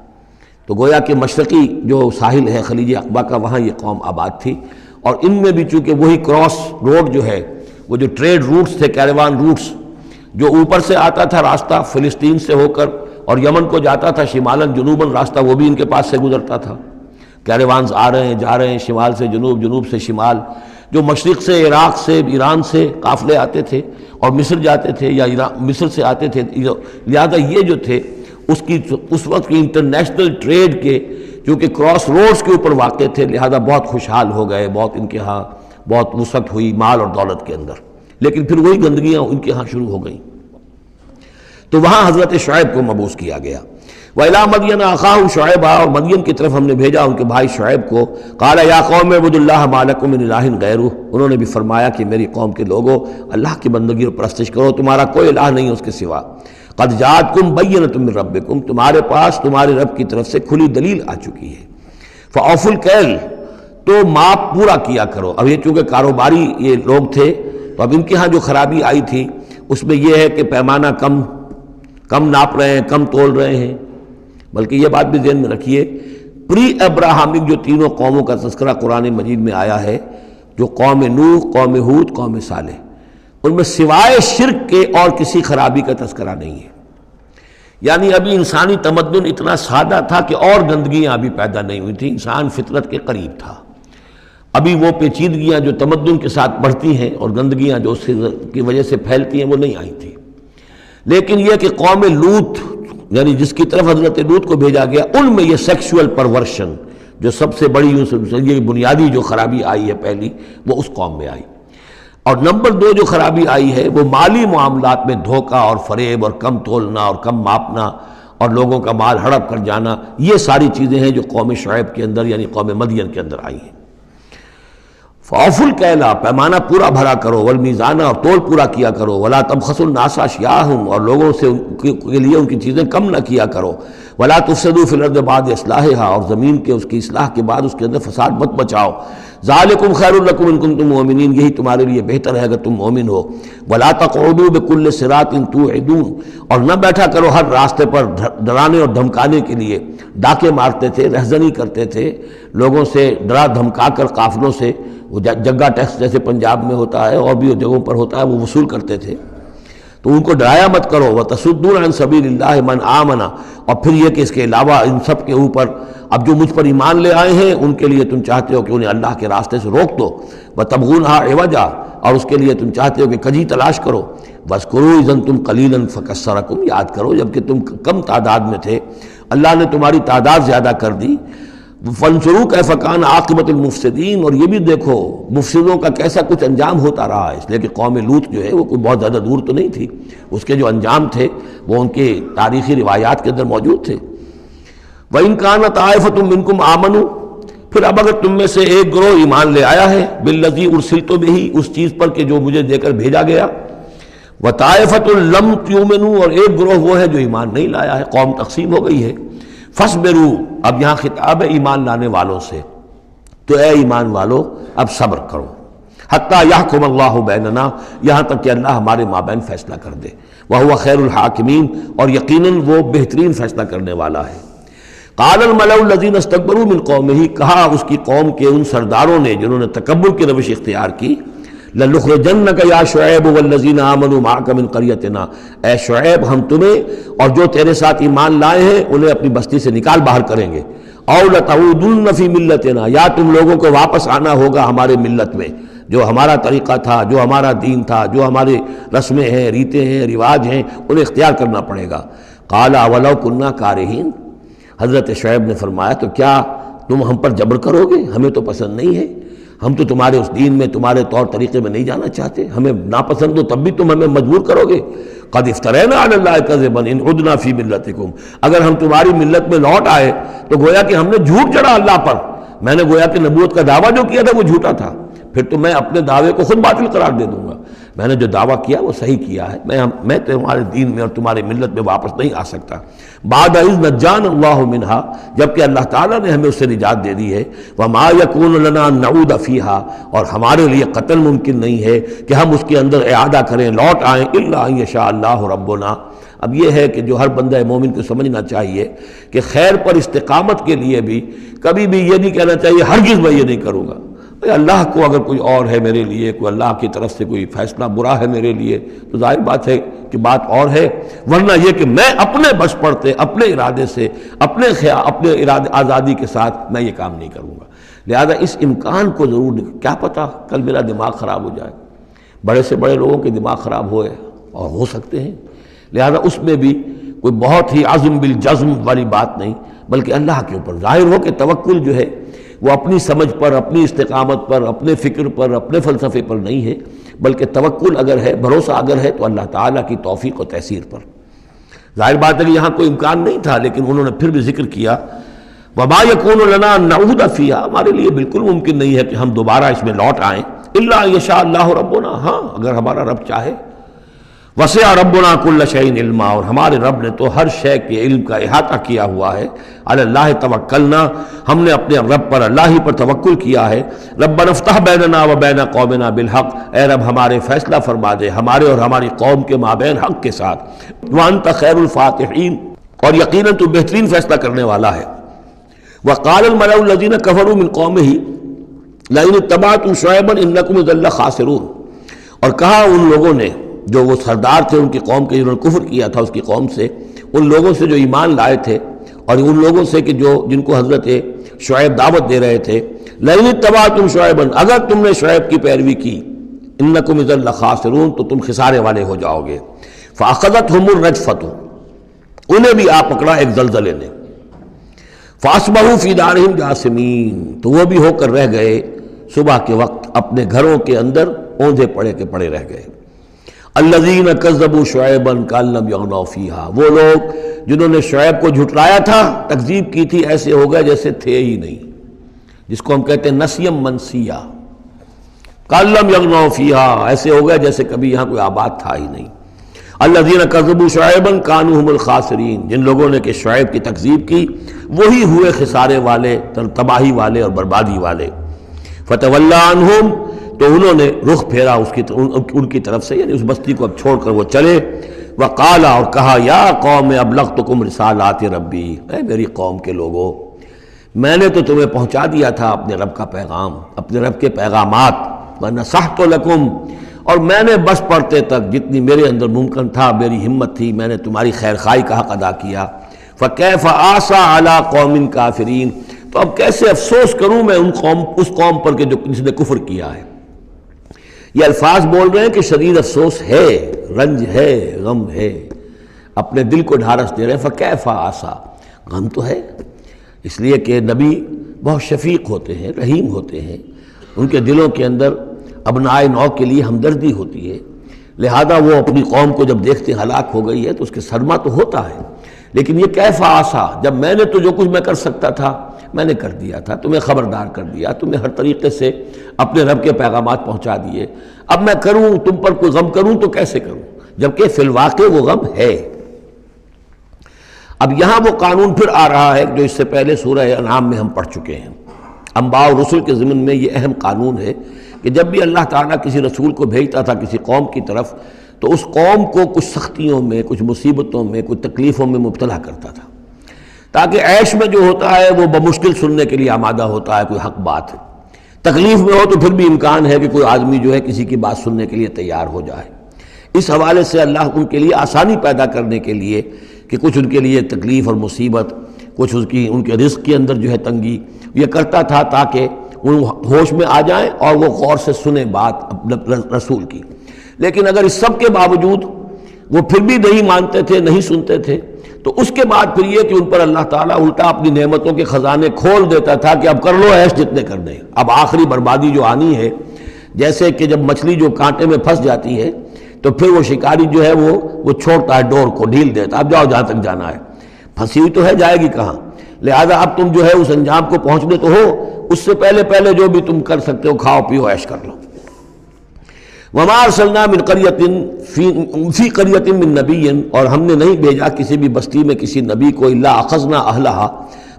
تو گویا کہ مشرقی جو ساحل ہے خلیج عقبہ کا، وہاں یہ قوم آباد تھی۔ اور ان میں بھی چونکہ وہی کراس روڈ جو ہے، وہ جو ٹریڈ روٹس تھے، کیروان روٹس، جو اوپر سے آتا تھا راستہ فلسطین سے ہو کر اور یمن کو جاتا تھا شمالاً جنوباً راستہ، وہ بھی ان کے پاس سے گزرتا تھا۔ کیروانز آ رہے ہیں جا رہے ہیں، شمال سے جنوب، جنوب سے شمال، جو مشرق سے عراق سے ایران سے قافلے آتے تھے اور مصر جاتے تھے یا مصر سے آتے تھے، لہذا یہ جو تھے اس وقت کی انٹرنیشنل ٹریڈ کے چونکہ کراس روڈز کے اوپر واقع تھے، لہذا بہت خوشحال ہو گئے، بہت ان کے ہاں بہت وسعت ہوئی مال اور دولت کے اندر۔ لیکن پھر وہی گندگیاں ان کے ہاں شروع ہو گئیں، تو وہاں حضرت شعیب کو مبعوث کیا گیا۔ وَإِلَىٰ مَدْيَنَ أَخَاهُمْ شُعَيْبًا، اور مدین کی طرف ہم نے بھیجا ان کے بھائی شعیب کو۔ قَالَ يَا قَوْمِ اعْبُدُوا اللَّهَ مَا لَكُم مِّنْ إِلَٰهٍ غَيْرُهُ، انہوں نے بھی فرمایا کہ میری قوم کے لوگو اللہ کی بندگی اور پرستش کرو، تمہارا کوئی الہ نہیں ہے اس کے سوا۔ قَدْ جَاءَتْكُمْ بَيِّنَةٌ مِّن رَبِّكُمْ، تمہارے پاس تمہارے رب کی طرف سے کھلی دلیل آ چکی ہے۔ فَأَوْفُوا الْكَيْلَ، تو ماپ پورا کیا کرو۔ اب یہ چونکہ کاروباری یہ لوگ تھے، تو اب ان کے ہاں جو خرابی آئی تھی اس میں یہ ہے کہ پیمانہ کم ناپ رہے ہیں، کم تول رہے ہیں۔ بلکہ یہ بات بھی ذہن میں رکھیے، پری ابراہمک جو تینوں قوموں کا تذکرہ قرآن مجید میں آیا ہے، جو قوم نوح، قوم ہود، قوم صالح، ان میں سوائے شرک کے اور کسی خرابی کا تذکرہ نہیں ہے۔ یعنی ابھی انسانی تمدن اتنا سادہ تھا کہ اور گندگیاں ابھی پیدا نہیں ہوئی تھیں، انسان فطرت کے قریب تھا۔ ابھی وہ پیچیدگیاں جو تمدن کے ساتھ بڑھتی ہیں اور گندگیاں جو اس کی وجہ سے پھیلتی ہیں وہ نہیں آئی تھی۔ لیکن یہ کہ قوم لوط، یعنی جس کی طرف حضرت لوط کو بھیجا گیا، ان میں یہ سیکسول پرورشن جو سب سے بڑی یہ بنیادی جو خرابی آئی ہے پہلی، وہ اس قوم میں آئی۔ اور نمبر دو جو خرابی آئی ہے وہ مالی معاملات میں دھوکہ اور فریب اور کم تولنا اور کم ماپنا اور لوگوں کا مال ہڑپ کر جانا، یہ ساری چیزیں ہیں جو قوم شعیب کے اندر یعنی قوم مدین کے اندر آئی ہیں۔ فَأَوْفُوا الْكَيْلَ، پیمانہ پورا بھرا کرو، وَالْمِيزَانَ، اور تول پورا کیا کرو، وَلَا تَبْخَسُوا النَّاسَ أَشْيَاءَهُمْ، اور لوگوں سے کے لیے ان کی چیزیں کم نہ کیا کرو، وَلَا تُفْسِدُوا فِي الْأَرْضِ بَعْدَ إِصْلَاحِهَا، اور زمین کے اس کی اصلاح کے بعد اس کے اندر فساد مت بچاؤ۔ ذَلِكُمْ خَيْرٌ لَكُمْ إِن كُنتُم مُؤْمِنِينَ، یہی تمہارے لیے بہتر ہے اگر تم مومن ہو۔ وَلَا تَقْعُدُوا بِكُلِّ صِرَاطٍ تُوعِدُونَ، اور نہ بیٹھا کرو ہر راستے پر ڈرانے اور دھمکانے کے لیے، ڈاکے مارتے تھے، رہزنی کرتے تھے لوگوں سے، ڈرا دھمکا کر قافلوں سے، وہ جگہ ٹیکس جیسے پنجاب میں ہوتا ہے اور بھی جگہوں پر ہوتا ہے وہ وصول کرتے تھے، تو ان کو ڈرایا مت کرو۔ وَتَصُدُّونَ عَن سَبِيلِ اللَّهِ مَنْ آمَنَ، اور پھر یہ کہ اس کے علاوہ ان سب کے اوپر اب جو مجھ پر ایمان لے آئے ہیں ان کے لیے تم چاہتے ہو کہ انہیں اللہ کے راستے سے روک دو۔ وَتَبْغُونَهَا عِوَجًا، اور اس کے لیے تم چاہتے ہو کہ کجی تلاش کرو۔ وَاذْكُرُوا إِذْ أَنْتُمْ قَلِيلًا فَكَثَّرَكُمْ، یاد کرو جب کہ تم کم تعداد میں تھے اللہ نے تمہاری تعداد زیادہ کر دی۔ فَانظُرُوا كَيْفَ كَانَ عَاقِبَةُ الْمُفْسِدِينَ، اور یہ بھی دیکھو مفسدوں کا کیسا کچھ انجام ہوتا رہا ہے، اس لیے کہ قوم لوط جو ہے وہ کوئی بہت زیادہ دور تو نہیں تھی، اس کے جو انجام تھے وہ ان کے تاریخی روایات کے اندر موجود تھے۔ وَإِنْ كَانَ طَائِفَةٌ مِّنْكُمْ آمَنُوا، پھر اب اگر تم میں سے ایک گروہ ایمان لے آیا ہے، بِالَّذِي أُرْسِلْتُ بِهِ، اس چیز پر کہ جو مجھے دے کر بھیجا گیا، وَطَائِفَةٌ لَمْ تُؤْمِنُوا، اور ایک گروہ وہ ہے جو ایمان نہیں لایا ہے، قوم تقسیم ہو گئی ہے۔ فَاصْبِرُوا، اب یہاں خطاب ہے ایمان لانے والوں سے، تو اے ایمان والو اب صبر کرو، حتیٰ یحکم اللہ بیننا، یہاں تک کہ اللہ ہمارے مابین فیصلہ کر دے، وہو خیر الحاکمین، اور یقیناً وہ بہترین فیصلہ کرنے والا ہے۔ قال الملأ الذین استکبروا من قومہ، کہا اس کی قوم کے ان سرداروں نے جنہوں نے تکبر کی روش اختیار کی، لَنُخْرِجَنَّكَ يَا شُعَيْبُ وَالَّذِينَ آمَنُوا مَعَكَ مِنْ قَرْيَتِنَا، اے شعیب ہم تمہیں اور جو تیرے ساتھ ایمان لائے ہیں انہیں اپنی بستی سے نکال باہر کریں گے، اَوْ لَتَعُودُنَّ فِي مِلَّتِنَا، یا تم لوگوں کو واپس آنا ہوگا ہمارے ملت میں، جو ہمارا طریقہ تھا، جو ہمارا دین تھا، جو ہمارے رسمیں ہیں، ریتیں ہیں، رواج ہیں، انہیں اختیار کرنا پڑے گا۔ قَالَ أَوَلَوْ كُنَّا كَارِهِينَ، حضرت شعیب نے فرمایا تو کیا تم ہم پر جبر کرو گے؟ ہمیں تو پسند نہیں ہے، ہم تو تمہارے اس دین میں، تمہارے طور طریقے میں نہیں جانا چاہتے، ہمیں ناپسند ہو تب بھی تم ہمیں مجبور کرو گے۔ قد افترینا علی اللہ کذبا ان عدنا فی ملتکم، اگر ہم تمہاری ملت میں لوٹ آئے تو گویا کہ ہم نے جھوٹ چڑھا اللہ پر، میں نے گویا کہ نبوت کا دعویٰ جو کیا تھا وہ جھوٹا تھا، پھر تو میں اپنے دعوے کو خود باطل قرار دے دوں گا، میں نے جو دعویٰ کیا وہ صحیح کیا ہے، میں تمہارے دین میں اور تمہاری ملت میں واپس نہیں آ سکتا۔ بعد اذ نجانا اللہ منہا، جبکہ اللہ تعالیٰ نے ہمیں اس سے نجات دے دی ہے، وما یکون لنا ان نعود فیہا، اور ہمارے لیے قتل ممکن نہیں ہے کہ ہم اس کے اندر اعادہ کریں، لوٹ آئیں، الا ان یشاء اللہ ربنا۔ اب یہ ہے کہ جو ہر بندہ مومن کو سمجھنا چاہیے کہ خیر پر استقامت کے لیے بھی کبھی بھی یہ نہیں کہنا چاہیے ہرگز میں یہ نہیں کروں گا، اللہ کو اگر کوئی اور ہے میرے لیے، کوئی اللہ کی طرف سے کوئی فیصلہ برا ہے میرے لیے تو ظاہر بات ہے کہ بات اور ہے، ورنہ یہ کہ میں اپنے بس پڑتے اپنے ارادے سے اپنے ارادے آزادی کے ساتھ میں یہ کام نہیں کروں گا۔ لہذا اس امکان کو ضرور، کیا پتہ کل میرا دماغ خراب ہو جائے، بڑے سے بڑے لوگوں کے دماغ خراب ہوئے اور ہو سکتے ہیں، لہذا اس میں بھی کوئی بہت ہی عزم بالجزم والی بات نہیں، بلکہ اللہ کے اوپر ظاہر ہو کہ توکل جو ہے وہ اپنی سمجھ پر، اپنی استقامت پر، اپنے فکر پر، اپنے فلسفے پر نہیں ہے، بلکہ توکل اگر ہے، بھروسہ اگر ہے تو اللہ تعالیٰ کی توفیق و تیسیر پر۔ ظاہر بات ہے کہ یہاں کوئی امکان نہیں تھا، لیکن انہوں نے پھر بھی ذکر کیا وما یکون لنا ان نعود فیہا، ہمارے لیے بالکل ممکن نہیں ہے کہ ہم دوبارہ اس میں لوٹ آئیں، الا ان یشاء اللہ ربنا، ہاں اگر ہمارا رب چاہے۔ وسع ربنا کل شیء علما، اور ہمارے رب نے تو ہر شے کے علم کا احاطہ کیا ہوا ہے۔ علی اللہ توکلنا، ہم نے اپنے رب پر، اللہ ہی پر توکل کیا ہے۔ ربنا افتح بیننا و بین قومنا بالحق، اے رب ہمارے فیصلہ فرما دے ہمارے اور ہماری قوم کے مابین حق کے ساتھ۔ وانت خیر الفاتحین، اور یقیناً تو بہترین فیصلہ کرنے والا ہے۔ وقال الملأ الذین کفروا من قومہ لئن اتبعتم شعیبا انکم اذا لخاسرون، اور کہا ان لوگوں نے جو وہ سردار تھے ان کی قوم کے، جنہوں نے کفر کیا تھا اس کی قوم سے، ان لوگوں سے جو ایمان لائے تھے، اور ان لوگوں سے کہ جن کو حضرت شعیب دعوت دے رہے تھے، لئن اتبعتم شعیبا، اگر تم نے شعیب کی پیروی کی، انکم اذا لخاسرون، تو تم خسارے والے ہو جاؤ گے۔ فاخذتهم الرجفۃ، انہیں بھی آ پکڑا ایک زلزلے نے۔ فاصبحوا فی دارہم جاثمین، تو وہ بھی ہو کر رہ گئے صبح کے وقت اپنے گھروں کے اندر اوندھے پڑے کے پڑے رہ گئے۔ الذین کذبوا شعیبا کأن لم یغنوا فیہا، وہ لوگ جنہوں نے شعیب کو جھٹلایا تھا، تکذیب کی تھی، ایسے ہو گئے جیسے تھے ہی نہیں، جس کو ہم کہتے ہیں نسیم منسیہ، کأن لم یغنوا فیہا، ایسے ہو گئے جیسے کبھی یہاں کوئی آباد تھا ہی نہیں۔ الذین کذبوا شعیبا کانوا هم الخاسرین، جن لوگوں نے کہ شعیب کی تکذیب کی وہی ہوئے خسارے والے، تباہی والے اور بربادی والے۔ فتولی عنہم، تو انہوں نے رخ پھیرا ان کی طرف سے، یعنی اس بستی کو اب چھوڑ کر وہ چلے۔ وقال، اور کہا، یا قوم ابلغتکم رسالات ربی، اے میری قوم کے لوگوں، میں نے تو تمہیں پہنچا دیا تھا اپنے رب کا پیغام، اپنے رب کے پیغامات، ونصحت لکم، اور میں نے بس پڑھتے تک جتنی میرے اندر ممکن تھا، میری ہمت تھی، میں نے تمہاری خیر خواہی کا حق ادا کیا۔ فکیف آسیٰ علی قوم کافرین، تو اب کیسے افسوس کروں میں اس قوم پر کہ جس نے کفر کیا ہے۔ یہ الفاظ بول رہے ہیں کہ شدید افسوس ہے، رنج ہے، غم ہے، اپنے دل کو ڈھارس دے رہے ہیں۔ فکیف آسیٰ، غم تو ہے، اس لیے کہ نبی بہت شفیق ہوتے ہیں، رحیم ہوتے ہیں، ان کے دلوں کے اندر ابنائے نو کے لیے ہمدردی ہوتی ہے، لہذا وہ اپنی قوم کو جب دیکھتے ہلاک ہو گئی ہے تو اس کے صدمہ تو ہوتا ہے، لیکن یہ کیف آسیٰ، جب میں نے تو جو کچھ میں کر سکتا تھا میں نے کر دیا تھا، تمہیں خبردار کر دیا، تمہیں ہر طریقے سے اپنے رب کے پیغامات پہنچا دیے، اب میں کروں تم پر کوئی غم کروں تو کیسے کروں، جبکہ فی الواقع وہ غم ہے۔ اب یہاں وہ قانون پھر آ رہا ہے جو اس سے پہلے سورہ انعام میں ہم پڑھ چکے ہیں۔ انبیاء و رسل کے ضمن میں یہ اہم قانون ہے کہ جب بھی اللہ تعالیٰ کسی رسول کو بھیجتا تھا کسی قوم کی طرف تو اس قوم کو کچھ سختیوں میں، کچھ مصیبتوں میں، کچھ تکلیفوں میں مبتلا کرتا تھا، تاکہ عیش میں جو ہوتا ہے وہ بمشکل سننے کے لیے آمادہ ہوتا ہے، کوئی حق بات ہے، تکلیف میں ہو تو پھر بھی امکان ہے کہ کوئی آدمی جو ہے کسی کی بات سننے کے لیے تیار ہو جائے۔ اس حوالے سے اللہ ان کے لیے آسانی پیدا کرنے کے لیے کہ کچھ ان کے لیے تکلیف اور مصیبت، کچھ ان کے رزق کے اندر جو ہے تنگی، یہ کرتا تھا تاکہ ان ہوش میں آ جائیں اور وہ غور سے سنیں بات رسول کی۔ لیکن اگر اس سب کے باوجود وہ پھر بھی نہیں مانتے تھے، نہیں سنتے تھے، تو اس کے بعد پھر یہ کہ ان پر اللہ تعالیٰ الٹا اپنی نعمتوں کے خزانے کھول دیتا تھا کہ اب کر لو عیش جتنے کرنے، اب آخری بربادی جو آنی ہے، جیسے کہ جب مچھلی جو کانٹے میں پھنس جاتی ہے تو پھر وہ شکاری جو ہے وہ چھوڑتا ہے ڈور کو، ڈھیل دیتا ہے، اب جاؤ جہاں تک جانا ہے، پھنسی ہوئی تو ہے، جائے گی کہاں؟ لہذا اب تم جو ہے اس انجام کو پہنچنے تو ہو، اس سے پہلے جو بھی تم کر سکتے ہو کھاؤ پیو عیش کر لو۔ وما ارسلنا من قریۃ فی قریۃ من نبی، اور ہم نے نہیں بھیجا کسی بھی بستی میں کسی نبی کو، الا اخذنا اہلہا،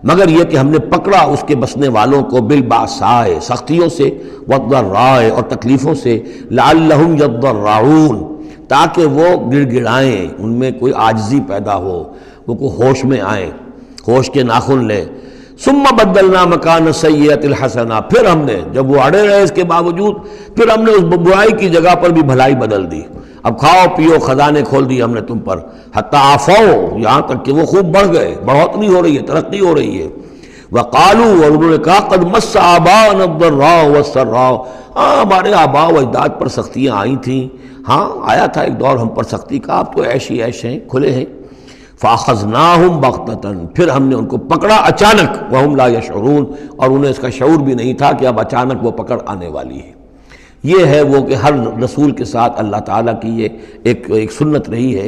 مگر یہ کہ ہم نے پکڑا اس کے بسنے والوں کو، بالباساء سختیوں سے، والضراء اور تکلیفوں سے، لعلہم یضرعون تاکہ وہ گڑ گڑائیں، ان میں کوئی عاجزی پیدا ہو، وہ کوئی ہوش میں آئیں، ہوش کے ناخن لیں۔ ثم بدلنا مکان السیئۃ الحسنہ، پھر ہم نے جب وہ اڑے رہے اس کے باوجود، پھر ہم نے اس برائی کی جگہ پر بھی بھلائی بدل دی، اب کھاؤ پیو، خزانے کھول دیے ہم نے تم پر، حتی عفوا، یہاں تک کہ وہ خوب بڑھ گئے، بڑھوتری ہو رہی ہے، ترقی ہو رہی ہے۔ وقالوا، اور انہوں نے کہا، قد مس آباءنا الضراء والسراء، ہاں ہمارے آباء و اجداد پر سختیاں آئی تھیں، ہاں آیا تھا ایک دور ہم پر سختی کا، اب تو عیش ہی عیش ہیں، کھلے ہیں۔ فاخذناہم بغتۃ، پھر ہم نے ان کو پکڑا اچانک، وہم لا یشعرون، اور انہیں اس کا شعور بھی نہیں تھا کہ اب اچانک وہ پکڑ آنے والی ہے۔ یہ ہے وہ کہ ہر رسول کے ساتھ اللہ تعالیٰ کی یہ ایک سنت رہی ہے،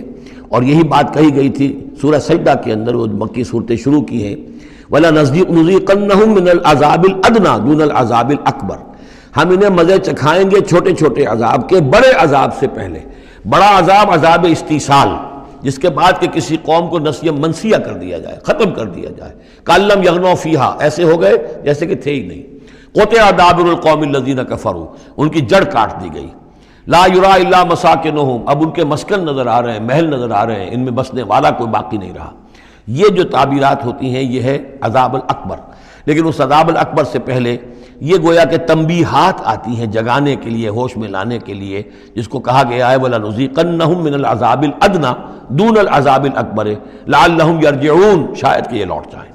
اور یہی بات کہی گئی تھی سورہ سجدہ کے اندر، وہ مکی صورتیں شروع کی ہیں، وَلَنُذِيقَنَّهُم مِّنَ الْعَذَابِ الْأَدْنَىٰ دُونَ الْعَذَابِ الْأَكْبَرِ، ہم انہیں مزے چکھائیں گے چھوٹے چھوٹے عذاب کے، بڑے عذاب سے پہلے۔ بڑا عذاب عذاب استیصال، جس کے بعد کہ کسی قوم کو نسیہ منسیہ کر دیا جائے، ختم کر دیا جائے، کأن لم یغنوا فیہا، ایسے ہو گئے جیسے کہ تھے ہی نہیں۔ قطع دابر القوم الذین کفروا، ان کی جڑ کاٹ دی گئی۔ لا یرا الا مساکنہم، اب ان کے مسکن نظر آ رہے ہیں، محل نظر آ رہے ہیں، ان میں بسنے والا کوئی باقی نہیں رہا۔ یہ جو تعبیرات ہوتی ہیں یہ ہے عذاب الاکبر، لیکن اس عذاب الاکبر سے پہلے یہ گویا کہ تنبیہات آتی ہیں جگانے کے لیے، ہوش میں لانے کے لیے، جس کو کہا گیا ہے وَلَنُذِيقَنَّهُم مِّنَ الْعَذَابِ الْأَدْنَىٰ دُونَ الْعَذَابِ الْأَكْبَرِ لَعَلَّهُمْ يَرْجِعُونَ، شاید کہ یہ لوٹ جائیں۔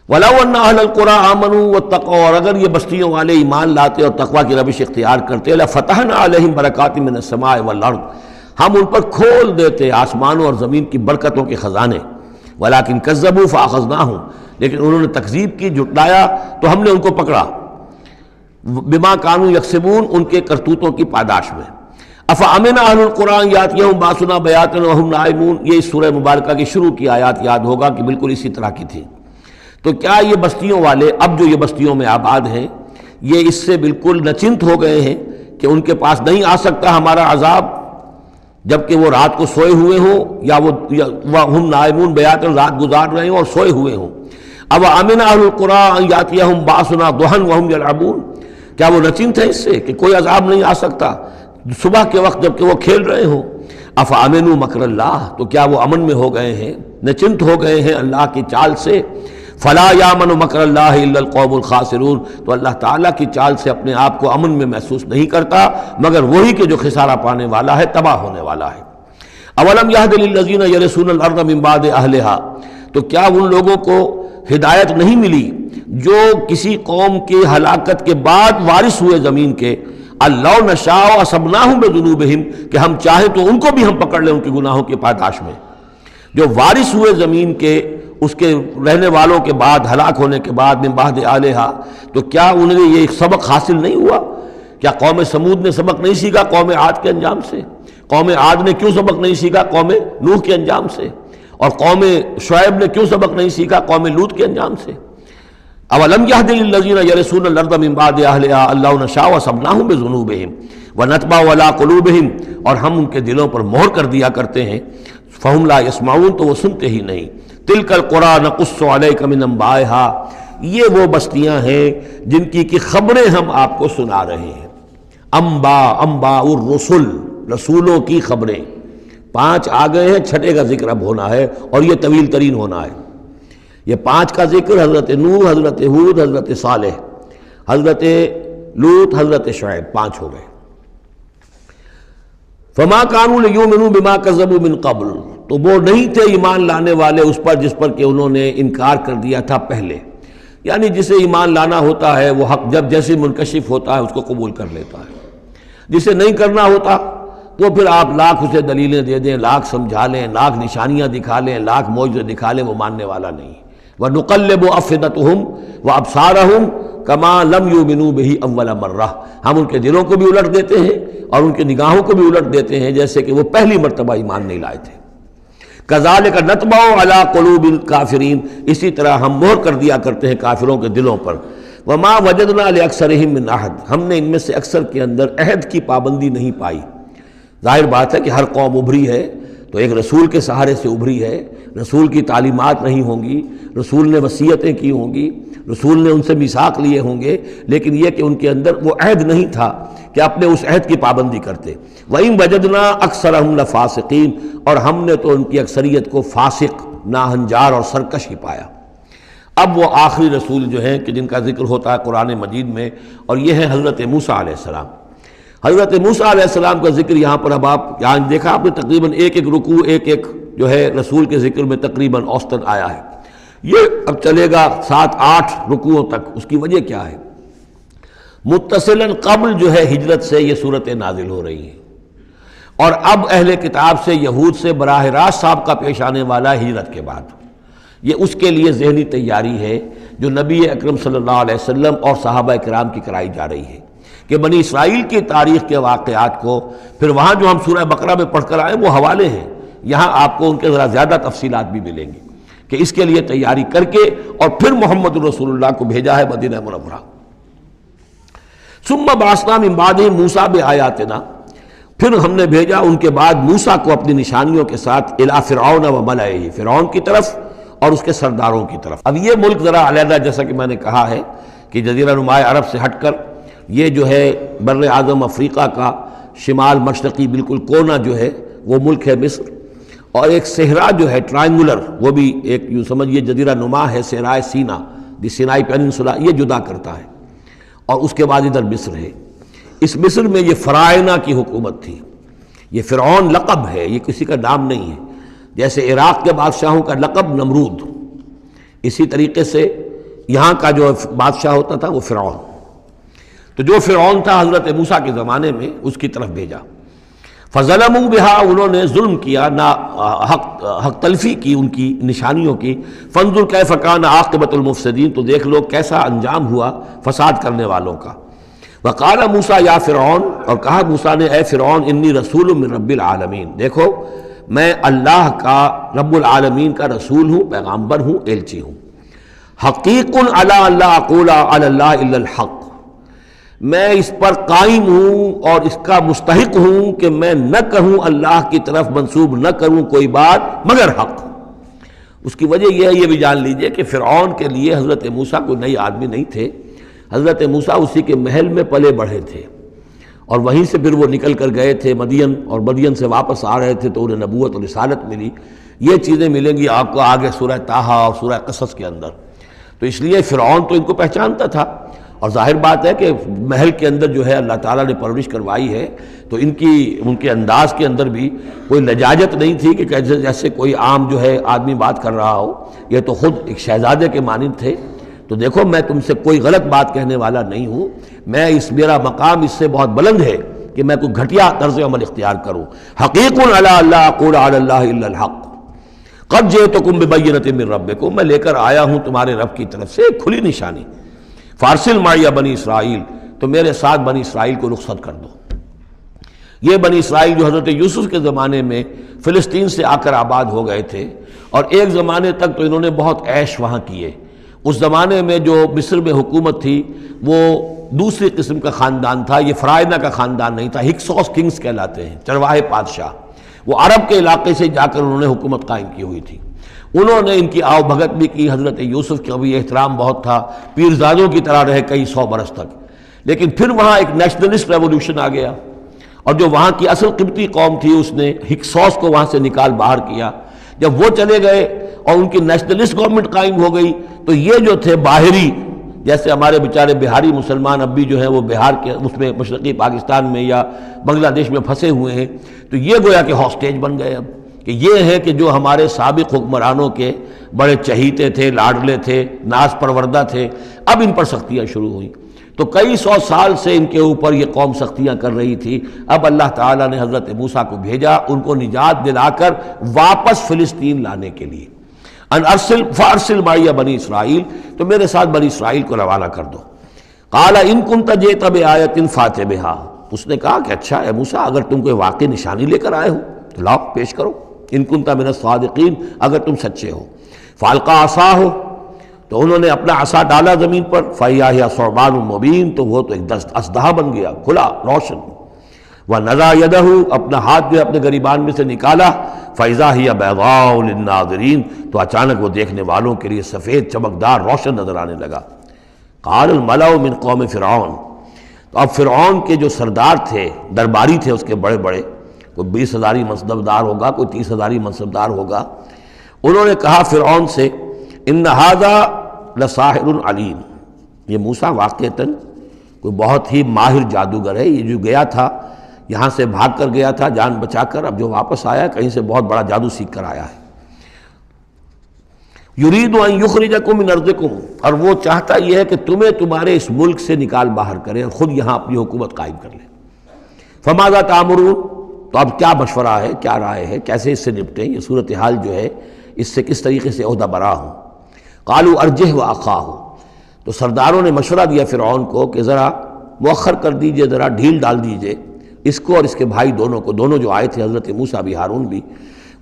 وَلَوْ أَنَّ أَهْلَ الْقُرَىٰ آمَنُوا وَاتَّقَوْا، اور اگر یہ بستیوں والے ایمان لاتے اور تقویٰ کی روش اختیار کرتے، لَفَتَحْنَا عَلَيْهِمْ بَرَكَاتٍ مِّنَ السَّمَاءِ وَالْأَرْضِ، ہم ان پر کھول دیتے آسمانوں اور زمین کی برکتوں کے خزانے۔ وَلَٰكِن كَذَّبُوا فَأَخَذْنَاهُمْ، لیکن انہوں نے تکذیب کی، جھٹلایا، تو ہم نے ان کو پکڑا، بما كانوا یکسبون، ان کے کرتوتوں کی پاداش میں۔ افامن اہل القرآن یاتیہم باسنا بیاتا وہم نائمون، یہ اس سورہ مبارکہ کی شروع کی آیات یاد ہوگا کہ بالکل اسی طرح کی تھی۔ تو کیا یہ بستیوں والے اب جو یہ بستیوں میں آباد ہیں، یہ اس سے بالکل نچنت ہو گئے ہیں کہ ان کے پاس نہیں آ سکتا ہمارا عذاب، جبکہ وہ رات کو سوئے ہوئے ہوں، یا وہ ہم نائمون بیات رات گزار رہے ہوں اور سوئے ہوئے ہوں۔ اب امن اہل القرآن یاتیہم باسنا ضحی وہم یلعبون، کیا وہ نچنت ہے اس سے کہ کوئی عذاب نہیں آ سکتا صبح کے وقت جبکہ وہ کھیل رہے ہوں؟ افامنوا مکر اللہ، تو کیا وہ امن میں ہو گئے ہیں، نچنت ہو گئے ہیں اللہ کی چال سے؟ فلا یامن مکر اللہ الا القوم الخاسرون، تو اللہ تعالیٰ کی چال سے اپنے آپ کو امن میں محسوس نہیں کرتا مگر وہی کہ جو خسارہ پانے والا ہے، تباہ ہونے والا ہے۔ اولم یہد للذین یرثون الارض من بعد اہلہا، تو کیا ان لوگوں کو ہدایت نہیں ملی جو کسی قوم کی ہلاکت کے بعد وارث ہوئے زمین کے، اللہ نشاء اصبناہم بذنوبہم، کہ ہم چاہیں تو ان کو بھی ہم پکڑ لیں ان کے گناہوں کی پاداش میں۔ جو وارث ہوئے زمین کے، اس کے رہنے والوں کے بعد، ہلاک ہونے کے بعد، من بعد اہلہا، تو کیا انہیں یہ سبق حاصل نہیں ہوا؟ کیا قوم سمود نے سبق نہیں سیکھا قوم عاد کے انجام سے؟ قوم عاد نے کیوں سبق نہیں سیکھا قوم نوح کے انجام سے؟ اور قوم شعیب نے کیوں سبق نہیں سیکھا قوم لوط کے انجام سے؟ اولم یہد للذین یرثون الارض من بعد اہلہا اللہ نشاء اصبناہم بذنوبہم ونطبع علی قلوبہم، اور ہم ان کے دلوں پر مہر کر دیا کرتے ہیں، فہم لا یسمعون، تو وہ سنتے ہی نہیں۔ تلک القریٰ نقص علیک من انبائہا، یہ وہ بستیاں ہیں جن کی خبریں ہم آپ کو سنا رہے ہیں۔ انباء الرسل، رسولوں کی خبریں، 5 آ گئے ہیں، 6 کا ذکر اب ہونا ہے، اور یہ طویل ترین ہونا ہے۔ یہ 5 کا ذکر حضرت نوح، حضرت ہود، حضرت صالح، حضرت لوط، حضرت شعیب، 5 ہو گئے۔ فما كانوا ليؤمنوا بما كذبوا من قبل، تو وہ نہیں تھے ایمان لانے والے اس پر جس پر کہ انہوں نے انکار کر دیا تھا پہلے، یعنی جسے ایمان لانا ہوتا ہے وہ حق جب جیسے منکشف ہوتا ہے اس کو قبول کر لیتا ہے، جسے نہیں کرنا ہوتا وہ پھر آپ لاکھ اسے دلیلیں دے دیں، لاکھ سمجھا لیں، لاکھ نشانیاں دکھا لیں، لاکھ معجزے دکھا لیں، وہ ماننے والا نہیں۔ وَنُقَلِّبُ أَفْئِدَتَهُمْ وَأَبْصَارَهُمْ کما لم یؤمنوا بہ اول مرہ، ہم ان کے دلوں کو بھی الٹ دیتے ہیں اور ان کی نگاہوں کو بھی الٹ دیتے ہیں جیسے کہ وہ پہلی مرتبہ ایمان نہیں لائے تھے۔ کذالک نطبع علی قلوب الکافرین، اسی طرح ہم مہر کر دیا کرتے ہیں کافروں کے دلوں پر۔ وما وجدنا لاکثرہم من عہد، ہم نے ان میں سے اکثر کے اندر عہد کی پابندی نہیں پائی۔ ظاہر بات ہے کہ ہر قوم ابھری ہے تو ایک رسول کے سہارے سے ابھری ہے، رسول کی تعلیمات نہیں ہوں گی، رسول نے وصیتیں کی ہوں گی، رسول نے ان سے میثاق لیے ہوں گے، لیکن یہ کہ ان کے اندر وہ عہد نہیں تھا کہ اپنے اس عہد کی پابندی کرتے۔ وَإِن وَجَدْنَا أَكْثَرَهُمْ لَفَاسِقِينَ، اور ہم نے تو ان کی اکثریت کو فاسق، ناہنجار اور سرکش ہی پایا۔ اب وہ آخری رسول جو ہیں کہ جن کا ذکر ہوتا ہے قرآن مجید میں، اور یہ ہے حضرت موسیٰ علیہ السلام۔ حضرت موسیٰ علیہ السلام کا ذکر یہاں پر اب آپ یہاں دیکھا آپ نے تقریباً ایک ایک رکوع ایک ایک جو ہے رسول کے ذکر میں تقریباً اوسطاً آیا ہے۔ یہ اب چلے گا 7-8 رکوعوں تک۔ اس کی وجہ کیا ہے؟ متصلاً قبل جو ہے ہجرت سے یہ صورتیں نازل ہو رہی ہیں، اور اب اہل کتاب سے یہود سے براہ راست سابقہ پیش آنے والا ہجرت کے بعد۔ یہ اس کے لیے ذہنی تیاری ہے جو نبی اکرم صلی اللہ علیہ وسلم اور صحابہ کرام کی کرائی جا رہی ہے کہ بنی اسرائیل کی تاریخ کے واقعات کو پھر وہاں جو ہم سورہ بقرہ میں پڑھ کر آئے وہ حوالے ہیں، یہاں آپ کو ان کے ذرا زیادہ تفصیلات بھی ملیں گی کہ اس کے لیے تیاری کر کے اور پھر محمد رسول اللہ کو بھیجا ہے مدینہ منورہ۔ ثم بعثنا من بعدہ موسیٰ بآیاتنا، پھر ہم نے بھیجا ان کے بعد موسیٰ کو اپنی نشانیوں کے ساتھ الی فرعون وملئہ، فرعون کی طرف اور اس کے سرداروں کی طرف۔ اب یہ ملک ذرا علیحدہ، جیسا کہ میں نے کہا ہے کہ جزیرہ نما عرب سے ہٹ کر یہ جو ہے بر اعظم افریقہ کا شمال مشرقی بالکل کونا جو ہے وہ ملک ہے مصر، اور ایک صحرا جو ہے ٹرائنگولر، وہ بھی ایک یوں سمجھیے جزیرہ نما ہے، صحرائے سینا، دی سینائی پیننسولا، یہ جدا کرتا ہے، اور اس کے بعد ادھر مصر ہے۔ اس مصر میں یہ فرائنہ کی حکومت تھی، یہ فرعون لقب ہے، یہ کسی کا نام نہیں ہے۔ جیسے عراق کے بادشاہوں کا لقب نمرود، اسی طریقے سے یہاں کا جو بادشاہ ہوتا تھا وہ فرعون۔ تو جو فرعون تھا حضرت موسیٰ کے زمانے میں اس کی طرف بھیجا۔ فظلموا بہا، انہوں نے ظلم کیا، حق تلفی کی ان کی نشانیوں کی۔ فانظر کیف کان عاقبۃ المفسدین، تو دیکھ لو کیسا انجام ہوا فساد کرنے والوں کا۔ وقال موسیٰ یا فرعون، اور کہا موسیٰ نے اے فرعون انی رسول من رب العالمین، دیکھو میں اللہ کا رب العالمین کا رسول ہوں، پیغامبر ہوں، ایلچی ہوں۔ حقیق علی اللہ اقول علی اللہ الا الحق، میں اس پر قائم ہوں اور اس کا مستحق ہوں کہ میں نہ کہوں اللہ کی طرف منسوب نہ کروں کوئی بات مگر حق۔ اس کی وجہ یہ ہے، یہ بھی جان لیجئے کہ فرعون کے لیے حضرت موسیٰ کوئی نئی آدمی نہیں تھے، حضرت موسیٰ اسی کے محل میں پلے بڑھے تھے، اور وہیں سے پھر وہ نکل کر گئے تھے مدین، اور مدین سے واپس آ رہے تھے تو انہیں نبوت اور رسالت ملی۔ یہ چیزیں ملیں گی آپ کو آگے سورہ طٰہٰ اور سورہ قصص کے اندر۔ تو اس لیے فرعون تو ان کو پہچانتا تھا، اور ظاہر بات ہے کہ محل کے اندر جو ہے اللہ تعالیٰ نے پرورش کروائی ہے تو ان کے انداز کے اندر بھی کوئی لجاجت نہیں تھی کہ جیسے کوئی عام جو ہے آدمی بات کر رہا ہو، یہ تو خود ایک شہزادے کے مانند تھے۔ تو دیکھو میں تم سے کوئی غلط بات کہنے والا نہیں ہوں، میرا مقام اس سے بہت بلند ہے کہ میں کوئی گھٹیا طرز عمل اختیار کروں۔ حقیق علی اللہ اقول علی اللہ الا الحق قد جئتکم ببینۃ من ربکم، میں لے کر آیا ہوں تمہارے رب کی طرف سے ایک کھلی نشانی۔ فارسل معی بنی اسرائیل، تو میرے ساتھ بنی اسرائیل کو رخصت کر دو۔ یہ بنی اسرائیل جو حضرت یوسف کے زمانے میں فلسطین سے آ کر آباد ہو گئے تھے، اور ایک زمانے تک تو انہوں نے بہت عیش وہاں کیے۔ اس زمانے میں جو مصر میں حکومت تھی وہ دوسری قسم کا خاندان تھا، یہ فرائنہ کا خاندان نہیں تھا، ہکسوس کنگز کہلاتے ہیں، چرواہے بادشاہ۔ وہ عرب کے علاقے سے جا کر انہوں نے حکومت قائم کی ہوئی تھی۔ انہوں نے ان کی آؤ بھگت بھی کی، حضرت یوسف کا بھی احترام بہت تھا، پیرزادوں کی طرح رہے کئی 100 برس تک۔ لیکن پھر وہاں ایک نیشنلسٹ ریولوشن آ گیا، اور جو وہاں کی اصل قبطی قوم تھی اس نے ہکسوس کو وہاں سے نکال باہر کیا۔ جب وہ چلے گئے اور ان کی نیشنلسٹ گورنمنٹ قائم ہو گئی تو یہ جو تھے باہری، جیسے ہمارے بیچارے بہاری مسلمان اب بھی جو ہیں وہ بہار کے اس میں مشرقی پاکستان میں یا بنگلہ دیش میں پھنسے ہوئے ہیں، تو یہ گویا کہ ہاسٹیج بن گئے اب، کہ یہ ہے کہ جو ہمارے سابق حکمرانوں کے بڑے چہیتے تھے، لاڈلے تھے، ناز پروردہ تھے، اب ان پر سختیاں شروع ہوئیں۔ تو کئی 100 سال سے ان کے اوپر یہ قوم سختیاں کر رہی تھی۔ اب اللہ تعالیٰ نے حضرت موسیٰ کو بھیجا ان کو نجات دلا کر واپس فلسطین لانے کے لیے۔ ان ارسل فارسل معی بنی اسرائیل، تو میرے ساتھ بنی اسرائیل کو روانہ کر دو۔ قال ان کنت جئت بآیۃ فأت بہا، اس نے کہا کہ اچھا اے موسیٰ اگر تم کوئی واقعی نشانی لے کر آئے ہو تو لاؤ پیش کرو، ان کنت من الصادقین، اگر تم سچے ہو۔ فالقى عصاہ، تو انہوں نے اپنا عصا ڈالا زمین پر، فإذا ہی ثعبان مبین، تو وہ تو ایک اسدحہ بن گیا کھلا روشن۔ وَنَزَعَ يَدَهُ، اپنا ہاتھ جو اپنے گریبان میں سے نکالا، فَإِذَا هِيَ بَيْضَاءُ لِلنَّاظِرِينَ، تو اچانک وہ دیکھنے والوں کے لیے سفید چمکدار روشن نظر آنے لگا۔ قال الملأ من قوم فرعون، تو اب فرعون کے جو سردار تھے، درباری تھے اس کے بڑے بڑے، کوئی 20,000 منصبدار ہوگا، کوئی 30,000 منصبدار ہوگا، انہوں نے کہا فرعون سے ان ھذا لساحر علیم، یہ موسیٰ واقعتاً کوئی بہت ہی ماہر جادوگر ہے، یہ جو گیا تھا یہاں سے بھاگ کر گیا تھا جان بچا کر، اب جو واپس آیا کہیں سے بہت بڑا جادو سیکھ کر آیا ہے۔ یرید ان یخرجکم من ارضکم، اور وہ چاہتا یہ ہے کہ تمہیں تمہارے اس ملک سے نکال باہر کرے اور خود یہاں اپنی حکومت قائم کر لے۔ فماذا تأمرون، تو اب کیا مشورہ ہے، کیا رائے ہے، کیسے اس سے نپٹیں، یہ صورتحال جو ہے اس سے کس طریقے سے عہدہ برا ہوں۔ قالوا ارجہ واخاہ، تو سرداروں نے مشورہ دیا فرعون کو کہ ذرا مؤخر کر دیجئے، ذرا ڈھیل ڈال دیجئے اس کو اور اس کے بھائی دونوں کو، دونوں جو آئے تھے حضرت موسیٰ بھی ہارون بھی۔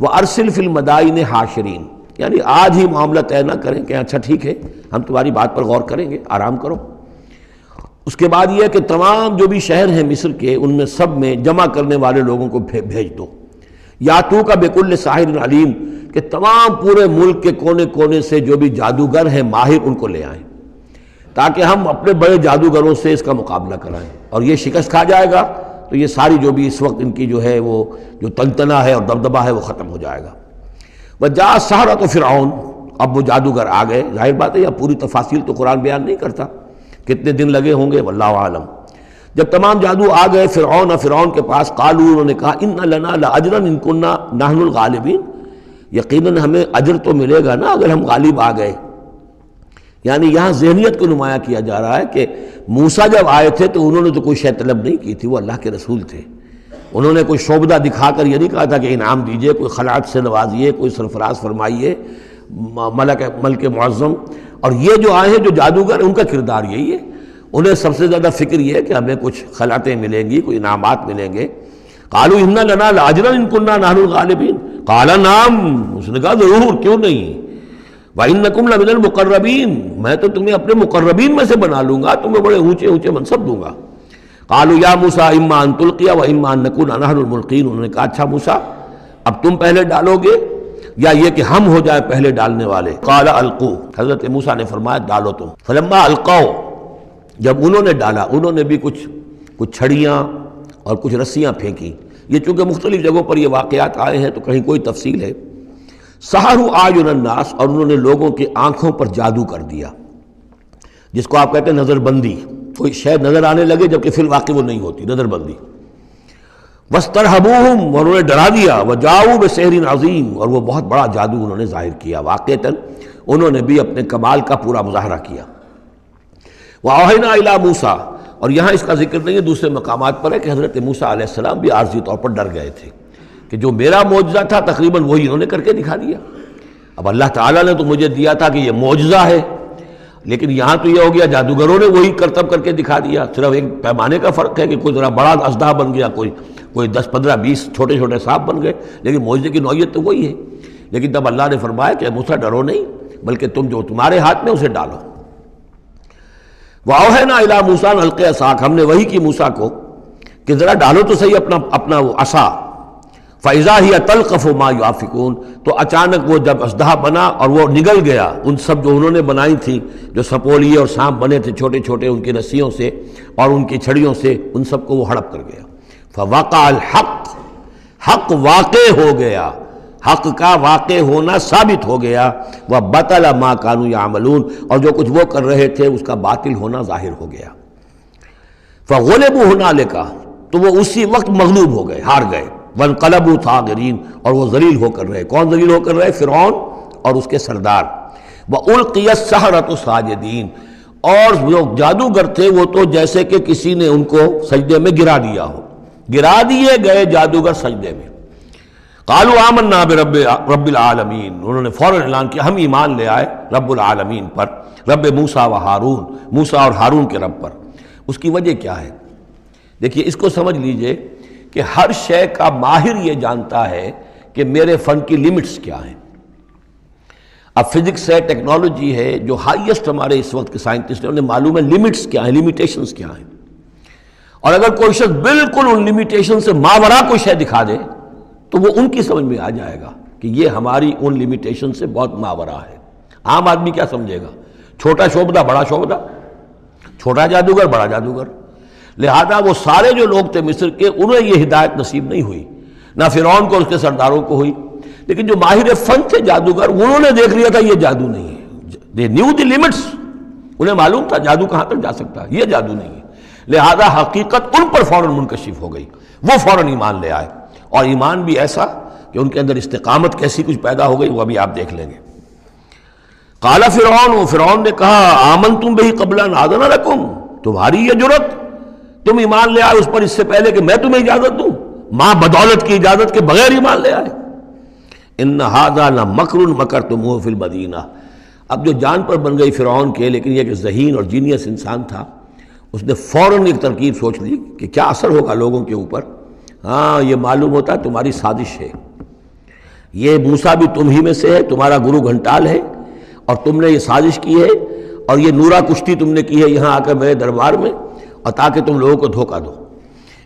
وَأَرْسِلْ فِي الْمَدَائِنِ حاشرین، یعنی آج ہی معاملہ طے نہ کریں کہ اچھا ٹھیک ہے ہم تمہاری بات پر غور کریں گے، آرام کرو۔ اس کے بعد یہ ہے کہ تمام جو بھی شہر ہیں مصر کے، ان میں سب میں جمع کرنے والے لوگوں کو بھیج دو۔ یاتوک بکل ساحر علیم، کہ تمام پورے ملک کے کونے کونے سے جو بھی جادوگر ہیں ماہر ان کو لے آئیں، تاکہ ہم اپنے بڑے جادوگروں سے اس کا مقابلہ کرائیں، اور یہ شکست کھا جائے گا تو یہ ساری جو بھی اس وقت ان کی جو ہے وہ جو تنتنا ہے اور دبدبہ ہے وہ ختم ہو جائے گا۔ وجاء السحرۃ فرعون، اب وہ جادوگر آ گئے، ظاہر بات ہے یا پوری تفاصیل تو قرآن بیان نہیں کرتا کتنے دن لگے ہوں گے، واللہ عالم۔ جب تمام جادو آ گئے فرعون کے پاس، قالوا، انہوں نے کہا ان لنا لاجرا ان کنا نحن الغالبین، یقیناً ہمیں اجر تو ملے گا نا اگر ہم غالب آ گئے۔ یعنی یہاں ذہنیت کو نمایاں کیا جا رہا ہے کہ موسیٰ جب آئے تھے تو انہوں نے تو کوئی شے طلب نہیں کی تھی، وہ اللہ کے رسول تھے، انہوں نے کوئی شعبدہ دکھا کر یہ نہیں کہا تھا کہ انعام دیجئے، کوئی خلعت سے نوازیے، کوئی سرفراز فرمائیے، ملک معظم۔ اور یہ جو آئے ہیں جو جادوگر ان کا کردار یہی ہے، انہیں سب سے زیادہ فکر یہ ہے کہ ہمیں کچھ خلعتیں ملیں گی، کوئی انعامات ملیں گے۔ قالوا ان لنا لاجرا ان کنا نحن الغالبین، قال نعم، اس نے کہا ضرور، کیوں نہیں، وَإِنَّكُمْ لَمِنَ الْمُقَرَّبِينَ، میں تو تمہیں اپنے مقربین میں سے بنا لوں گا، تمہیں بڑے اونچے اونچے منصب دوں گا۔ قالوا یا موسیٰ اما ان تلقی واما ان نکون نحن الملقین، انہوں نے کہا اچھا موسیٰ اب تم پہلے ڈالو گے یا یہ کہ ہم ہو جائے پہلے ڈالنے والے۔ قال القوا، حضرت موسیٰ نے فرمایا ڈالو تم۔ فلما القوا، جب انہوں نے ڈالا، انہوں نے بھی کچھ چھڑیاں اور کچھ رسیاں پھینکی، یہ چونکہ مختلف جگہوں پر یہ واقعات آئے ہیں تو کہیں کوئی تفصیل ہے۔ سحروا اعین الناس، اور انہوں نے لوگوں کی آنکھوں پر جادو کر دیا، جس کو آپ کہتے ہیں نظر بندی، کوئی شے نظر آنے لگے جبکہ فی الواقع وہ نہیں ہوتی، نظر بندی۔ واسترہبوہم، اور انہوں نے ڈرا دیا، وجاؤوا بسحر عظیم، اور وہ بہت بڑا جادو انہوں نے ظاہر کیا، واقعتاً انہوں نے بھی اپنے کمال کا پورا مظاہرہ کیا۔ وَأَوْحَيْنَا إِلَىٰ مُوسَىٰ، اور یہاں اس کا ذکر نہیں ہے، دوسرے مقامات پر ہے کہ حضرت موسیٰ علیہ السلام بھی عارضی طور پر ڈر گئے تھے کہ جو میرا معجزہ تھا تقریباً وہی انہوں نے کر کے دکھا دیا۔ اب اللہ تعالیٰ نے تو مجھے دیا تھا کہ یہ معجزہ ہے، لیکن یہاں تو یہ ہو گیا جادوگروں نے وہی کرتب کر کے دکھا دیا، صرف ایک پیمانے کا فرق ہے کہ کوئی ذرا بڑا اژدہا بن گیا، کوئی 10 15 20 چھوٹے چھوٹے سانپ بن گئے، لیکن معجزے کی نوعیت تو وہی ہے۔ لیکن تب اللہ نے فرمایا کہ موسیٰ ڈرو نہیں، بلکہ تم جو تمہارے ہاتھ میں اسے ڈالو۔ وَأَوْحَيْنَا إِلَىٰ مُوسَىٰ أَنْ أَلْقِ عَصَاكَ، ہم نے وہی کی موسیٰ کو کہ ذرا ڈالو تو صحیح اپنا وہ عصا۔ فَإِذَا هِيَ تَلْقَفُ مَا يَأْفِكُونَ، تو اچانک وہ جب اژدہا بنا اور وہ نگل گیا ان سب جو انہوں نے بنائی تھی، جو سپولیے اور سانپ بنے تھے چھوٹے چھوٹے ان کی رسیوں سے اور ان کی چھڑیوں سے، ان سب کو وہ ہڑپ کر گیا۔ فَوَقَعَ الْحَقُّ، حق واقع ہو گیا، حق کا واقع ہونا ثابت ہو گیا۔ وَبَطَلَ مَا كَانُوا يَعْمَلُونَ، اور جو کچھ وہ کر رہے تھے اس کا باطل ہونا ظاہر ہو گیا۔ فَغُلِبُوا هُنَالِكَ، تو وہ اسی وقت مغلوب ہو گئے، ہار گئے۔ وَانْقَلَبُوا صَاغِرِينَ، اور وہ ذلیل ہو کر رہے۔ کون ذلیل ہو کر رہے؟ فرعون اور اس کے سردار۔ وَأُلْقِيَ السَّحَرَةُ سَاجِدِينَ، اور جو جادوگر تھے وہ تو جیسے کہ کسی نے ان کو سجدے میں گرا دیا ہو، گرا دیے گئے جادوگر سجدے میں۔ قالوا آمنا برب العالمین، انہوں نے فوراً اعلان کیا ہم ایمان لے آئے رب العالمین پر، رب موسیٰ و ہارون، موسیٰ اور ہارون کے رب پر۔ اس کی وجہ کیا ہے؟ دیکھیے اس کو سمجھ لیجئے کہ ہر شے کا ماہر یہ جانتا ہے کہ میرے فن کی لیمٹس کیا ہیں۔ اب فزکس ہے، ٹیکنالوجی ہے، جو ہائیسٹ ہمارے اس وقت کے سائنٹسٹ ہیں انہیں معلوم ہے لیمٹس کیا ہیں، لیمیٹیشنز کیا ہیں، اور اگر کوئی شخص بالکل ان لیمیٹیشن سے ماورا کوئی شے دکھا دے تو وہ ان کی سمجھ میں آ جائے گا کہ یہ ہماری ان لیمیٹیشن سے بہت ماورا ہے۔ عام آدمی کیا سمجھے گا؟ چھوٹا شعبدہ بڑا شعبدہ، چھوٹا جادوگر بڑا جادوگر۔ لہذا وہ سارے جو لوگ تھے مصر کے انہیں یہ ہدایت نصیب نہیں ہوئی، نہ فرعون کو اس کے سرداروں کو ہوئی، لیکن جو ماہر فن تھے جادوگر انہوں نے دیکھ لیا تھا یہ جادو نہیں ہے، they knew the limits، انہیں معلوم تھا جادو کہاں تک جا سکتا ہے، یہ جادو نہیں ہے۔ لہذا حقیقت ان پر فوراً منکشف ہو گئی، وہ فوراً ایمان لے آئے، اور ایمان بھی ایسا کہ ان کے اندر استقامت کیسی کچھ پیدا ہو گئی وہ ابھی آپ دیکھ لیں گے۔ قال فرعون نے کہا آمنتم بہ قبل ان آذن لکم، تمہاری یہ جرت، تم ایمان لے آئے اس پر اس سے پہلے کہ میں تمہیں اجازت دوں، ماں بدولت کی اجازت کے بغیر ایمان لے آئے۔ ان ھذا لمکر مکرتموہ فی المدینہ، اب جو جان پر بن گئی فرعون کے، لیکن یہ کہ ذہین اور جینیس انسان تھا، اس نے فوراً ایک ترکیب سوچ لی کہ کیا اثر ہوگا لوگوں کے اوپر۔ ہاں یہ معلوم ہوتا ہے تمہاری سازش ہے، یہ موسیٰ بھی تم ہی میں سے ہے، تمہارا گرو گھنٹال ہے، اور تم نے یہ سازش کی ہے، اور یہ نورا کشتی تم نے کی ہے یہاں آ کر میرے دربار میں، اور تاکہ تم لوگوں کو دھوکہ دو۔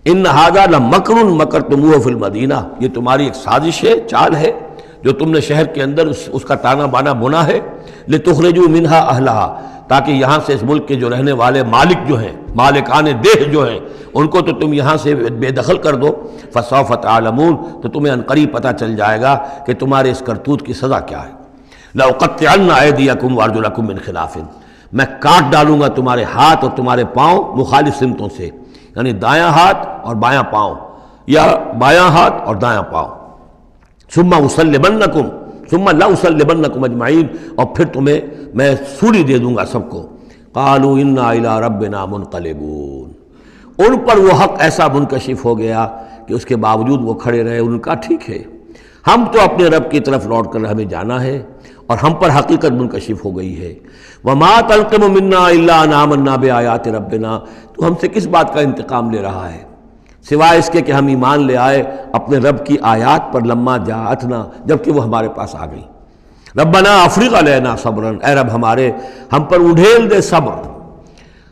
ان ھذا لمکر مکرتموہ فی المدینہ، یہ تمہاری ایک سازش ہے، چال ہے جو تم نے شہر کے اندر اس کا تانا بانا بنا ہے، لتخرجوا منہا اہلہا، تاکہ یہاں سے اس ملک کے جو رہنے والے مالک جو ہیں، مالکان دیہ جو ہیں، ان کو تو تم یہاں سے بے دخل کر دو۔ فسوف تعلمون، تو تمہیں عنقریب پتہ چل جائے گا کہ تمہارے اس کرتوت کی سزا کیا ہے۔ لأقطعن ایدیکم وارجلکم من خلاف، میں کاٹ ڈالوں گا تمہارے ہاتھ اور تمہارے پاؤں مخالف سمتوں سے، یعنی دایاں ہاتھ اور بایاں پاؤں، یا بایاں ہاتھ اور دایاں پاؤں۔ ثم اسلبنکم ثم لاسلبنکم اجمعین، اور پھر تمہیں میں سولی دے دوں گا سب کو۔ قالوا انا الی ربنا منقلبون، ان پر وہ حق ایسا منکشف ہو گیا کہ اس کے باوجود وہ کھڑے رہے، ان کا ٹھیک ہے، ہم تو اپنے رب کی طرف لوٹ کر ہمیں جانا ہے، اور ہم پر حقیقت منکشف ہو گئی ہے۔ وما تنقم منا الا ان آمنا بآیات ربنا، تو ہم سے کس بات کا انتقام لے رہا ہے سوائے اس کے کہ ہم ایمان لے آئے اپنے رب کی آیات پر، لما جاءتنا، جبکہ وہ ہمارے پاس آ گئی۔ ربنا افرغ علینا صبرا، اے رب ہمارے ہم پر اڈھیل دے صبر،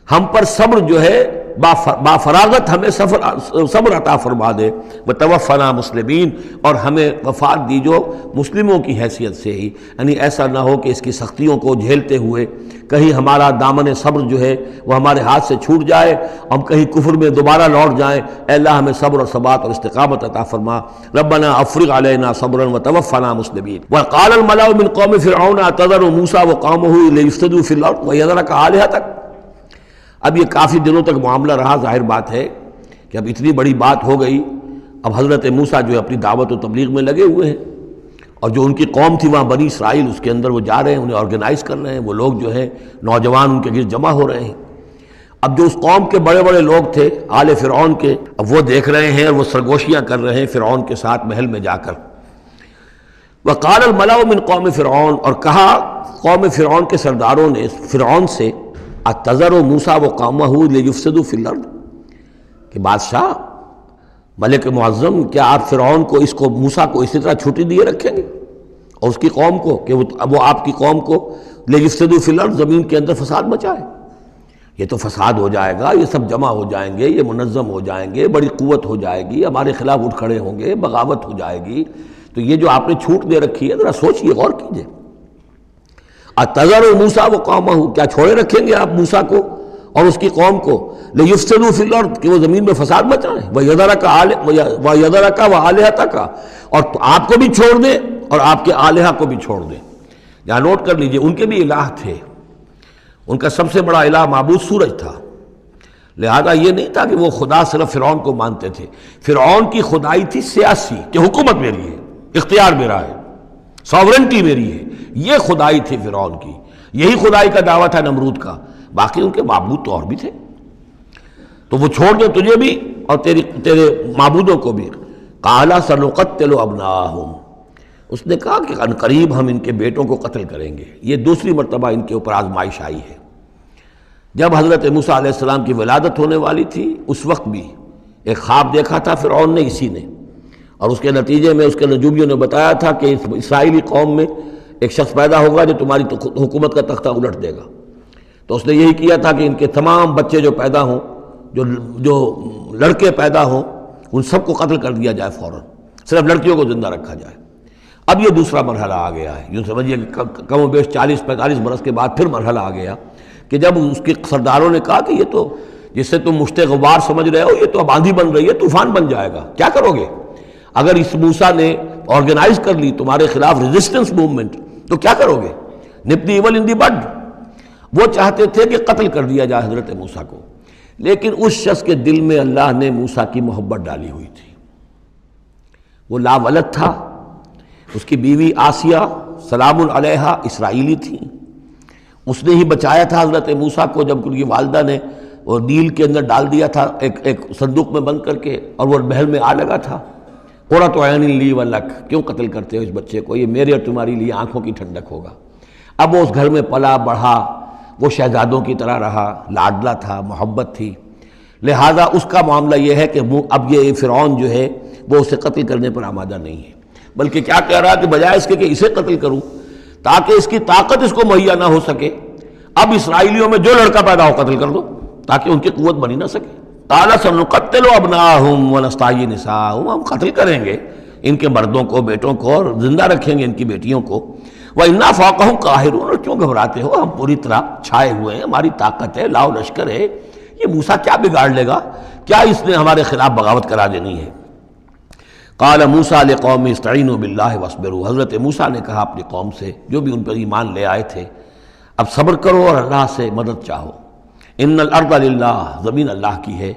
ہم پر صبر جو ہے با فراغت ہمیں صبر عطا فرما دے، وتوفنا مسلمین، اور ہمیں وفات دی جو مسلموں کی حیثیت سے ہی، یعنی ایسا نہ ہو کہ اس کی سختیوں کو جھیلتے ہوئے کہیں ہمارا دامن صبر جو ہے وہ ہمارے ہاتھ سے چھوٹ جائے، ہم کہیں کفر میں دوبارہ لوٹ جائیں۔ اے اللہ ہمیں صبر اور ثبات اور استقامت عطا فرما۔ ربنا افرغ علینا صبرا وتوفنا مسلمین۔ وقال الملأ من قوم فرعون اتذر موسیٰ وقومہ لیفسدوا فی الارض ویذرک آلہتک، اب یہ کافی دنوں تک معاملہ رہا، ظاہر بات ہے کہ اب اتنی بڑی بات ہو گئی، اب حضرت موسیٰ جو ہے اپنی دعوت و تبلیغ میں لگے ہوئے ہیں، اور جو ان کی قوم تھی وہاں بنی اسرائیل، اس کے اندر وہ جا رہے ہیں، انہیں آرگنائز کر رہے ہیں، وہ لوگ جو ہیں نوجوان ان کے گرد جمع ہو رہے ہیں۔ اب جو اس قوم کے بڑے بڑے لوگ تھے آل فرعون کے، اب وہ دیکھ رہے ہیں اور وہ سرگوشیاں کر رہے ہیں فرعون کے ساتھ محل میں جا کر۔ وقال الملأ من قوم فرعون، اور کہا قوم فرعون کے سرداروں نے فرعون سے، اتذر موسیٰ وقومہ لیفسدوا فی الارض، کہ بادشاہ ملک معظم کیا آپ فرعون کو اس کو موسیٰ کو اسی طرح چھٹی دیے رکھیں گے اور اس کی قوم کو کہ وہ آپ کی قوم کو لیفسدوا فی الارض، زمین کے اندر فساد مچائے؟ یہ تو فساد ہو جائے گا، یہ سب جمع ہو جائیں گے، یہ منظم ہو جائیں گے، بڑی قوت ہو جائے گی، ہمارے خلاف اٹھ کھڑے ہوں گے، بغاوت ہو جائے گی، تو یہ جو آپ نے چھوٹ دے رکھی ہے ذرا سوچئے، غور کیجئے۔ اتذر موسیٰ وقومہ، کیا چھوڑے رکھیں گے آپ موسیٰ کو اور اس کی قوم کو، لیفسدوا فی الارض، کہ وہ زمین میں فساد مچائیں، ویذرک وآلہتک، اور آپ کو بھی چھوڑ دیں اور آپ کے آلہہ کو بھی چھوڑ دیں۔ یہاں نوٹ کر لیجئے، ان کے بھی الہ تھے، ان کا سب سے بڑا الہ معبود سورج تھا، لہذا یہ نہیں تھا کہ وہ خدا صرف فرعون کو مانتے تھے، فرعون کی خدائی تھی سیاسی، کہ حکومت میری ہے، اختیار میرا ہے، ساورنٹی میری ہے، یہ خدائی تھی فرعون کی، یہی خدائی کا دعویٰ تھا نمرود کا، باقی ان کے معبود تو اور بھی تھے، تو وہ چھوڑ دیں تجھے بھی اور تیرے معبودوں کو بھی۔ قال سنقتل ابناءہم، اس نے کہا کہ عنقریب ہم ان کے بیٹوں کو قتل کریں گے، یہ دوسری مرتبہ ان کے اوپر آزمائش آئی ہے۔ جب حضرت موسیٰ علیہ السلام کی ولادت ہونے والی تھی اس وقت بھی ایک خواب دیکھا تھا فرعون نے اسی نے، اور اس کے نتیجے میں اس کے نجومیوں نے بتایا تھا کہ اس اسرائیلی قوم میں ایک شخص پیدا ہوگا جو تمہاری حکومت کا تختہ الٹ دے گا۔ تو اس نے یہی کیا تھا کہ ان کے تمام بچے جو پیدا ہوں، جو لڑکے پیدا ہوں، ان سب کو قتل کر دیا جائے فوراً، صرف لڑکیوں کو زندہ رکھا جائے۔ اب یہ دوسرا مرحلہ آ گیا ہے، یوں سمجھیے کہ کم و بیش 40-45 برس کے بعد پھر مرحلہ آ گیا کہ جب اس کے سرداروں نے کہا کہ یہ تو جسے تم مشت غبار سمجھ رہے ہو یہ تو اب آندھی بن رہی ہے، طوفان بن جائے گا، کیا کرو گے؟ اگر اس موسیٰ نے آرگنائز کر لی تمہارے خلاف ریزسٹنس موومنٹ تو کیا کرو گے؟ نپ دی ایول ان دی بڈ۔ وہ چاہتے تھے کہ قتل کر دیا جائے حضرت موسیٰ کو، لیکن اس شخص کے دل میں اللہ نے موسیٰ کی محبت ڈالی ہوئی تھی۔ وہ لا ولد تھا، اس کی بیوی آسیہ سلام علیہا اسرائیلی تھی، اس نے ہی بچایا تھا حضرت موسیٰ کو جب ان کی والدہ نے وہ نیل کے اندر ڈال دیا تھا ایک صندوق میں بند کر کے، اور وہ محل میں آ لگا تھا۔ قرۃ عین لی ولک، کیوں قتل کرتے ہو اس بچے کو؟ یہ میرے اور تمہاری لیے آنکھوں کی ٹھنڈک ہوگا۔ اب وہ اس گھر میں پلا بڑھا، وہ شہزادوں کی طرح رہا، لاڈلا تھا، محبت تھی، لہذا اس کا معاملہ یہ ہے کہ اب یہ فرعون جو ہے وہ اسے قتل کرنے پر آمادہ نہیں ہے، بلکہ کیا کہہ رہا کہ بجائے اس کے کہ اسے قتل کروں تاکہ اس کی طاقت اس کو مہیا نہ ہو سکے، اب اسرائیلیوں میں جو لڑکا پیدا ہو قتل کر دو تاکہ ان کی قوت بنی نہ سکے۔ قال سنقتل ابناءهم ونستحيي نساءهم، ہم قتل کریں گے ان کے مردوں کو، بیٹوں کو، اور زندہ رکھیں گے ان کی بیٹیوں کو۔ وَإِنَّا فَوْقَهُمْ قَاهِرُونَ، اور کیوں گھبراتے ہو؟ ہم پوری طرح چھائے ہوئے ہیں، ہماری طاقت ہے، لاؤ لشکر ہے، یہ موسیٰ کیا بگاڑ لے گا؟ کیا اس نے ہمارے خلاف بغاوت کرا دینی ہے؟ قال موسیٰ لقوم استعینوا باللہ واصبروا، حضرت موسیٰ نے کہا اپنی قوم سے جو بھی ان پر ایمان لے آئے تھے، اب صبر کرو اور اللہ سے مدد چاہو۔ ان الارض للہ، زمین اللہ کی ہے،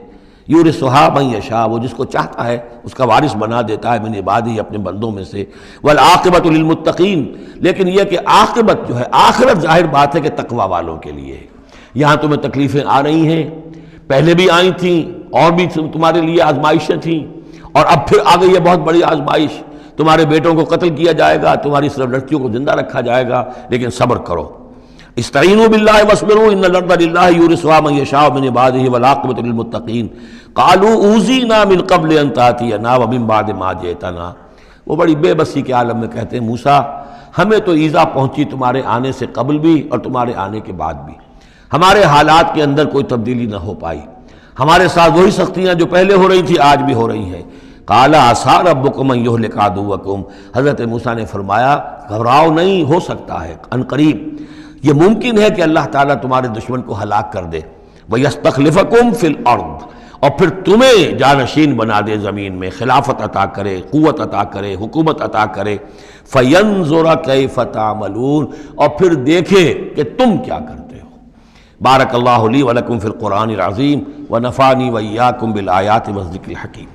یورثھا من یشاء، وہ جس کو چاہتا ہے اس کا وارث بنا دیتا ہے، من عبادہ، اپنے بندوں میں سے، والعاقبۃ للمتقین، لیکن یہ کہ عاقبت جو ہے، آخرت ظاہر بات ہے کہ تقوی والوں کے لیے ہے۔ یہاں تمہیں تکلیفیں آ رہی ہیں، پہلے بھی آئی تھیں اور بھی تمہارے لیے آزمائشیں تھیں، اور اب پھر آ گئی ہے بہت بڑی آزمائش، تمہارے بیٹوں کو قتل کیا جائے گا، تمہاری صرف لڑکیوں کو زندہ رکھا جائے گا، لیکن صبر کرو۔ استعینوا باللہ واصبروا ان الارض للہ یورثھا من یشاء من عبادہ والعاقبۃ للمتقین قالوا اوذینا من قبل ان تأتینا ومن بعد ما جئتنا، وہ بڑی بے بسی کے عالم میں کہتے ہیں موسیٰ ہمیں تو ایذا پہنچی تمہارے آنے سے قبل بھی اور تمہارے آنے کے بعد بھی، ہمارے حالات کے اندر کوئی تبدیلی نہ ہو پائی، ہمارے ساتھ وہی سختیاں جو پہلے ہو رہی تھی آج بھی ہو رہی ہیں۔ قال عسیٰ ربکم ان یہلک عدوکم، حضرت موسیٰ نے فرمایا گھبراؤ نہیں، ہو سکتا ہے عن قریب یہ ممکن ہے کہ اللہ تعالیٰ تمہارے دشمن کو ہلاک کر دے، وَيَسْتَخْلِفَكُمْ فِي الْأَرْضِ، اور پھر تمہیں جانشین بنا دے زمین میں، خلافت عطا کرے، قوت عطا کرے، حکومت عطا کرے، فَيَنْظُرَ كَيْفَ تَعْمَلُونَ، اور پھر دیکھے کہ تم کیا کرتے ہو۔ بارک اللہ لی ولکم فی القرآن العظیم ونفعنی وإیاکم بالآیات والذکر الحکیم۔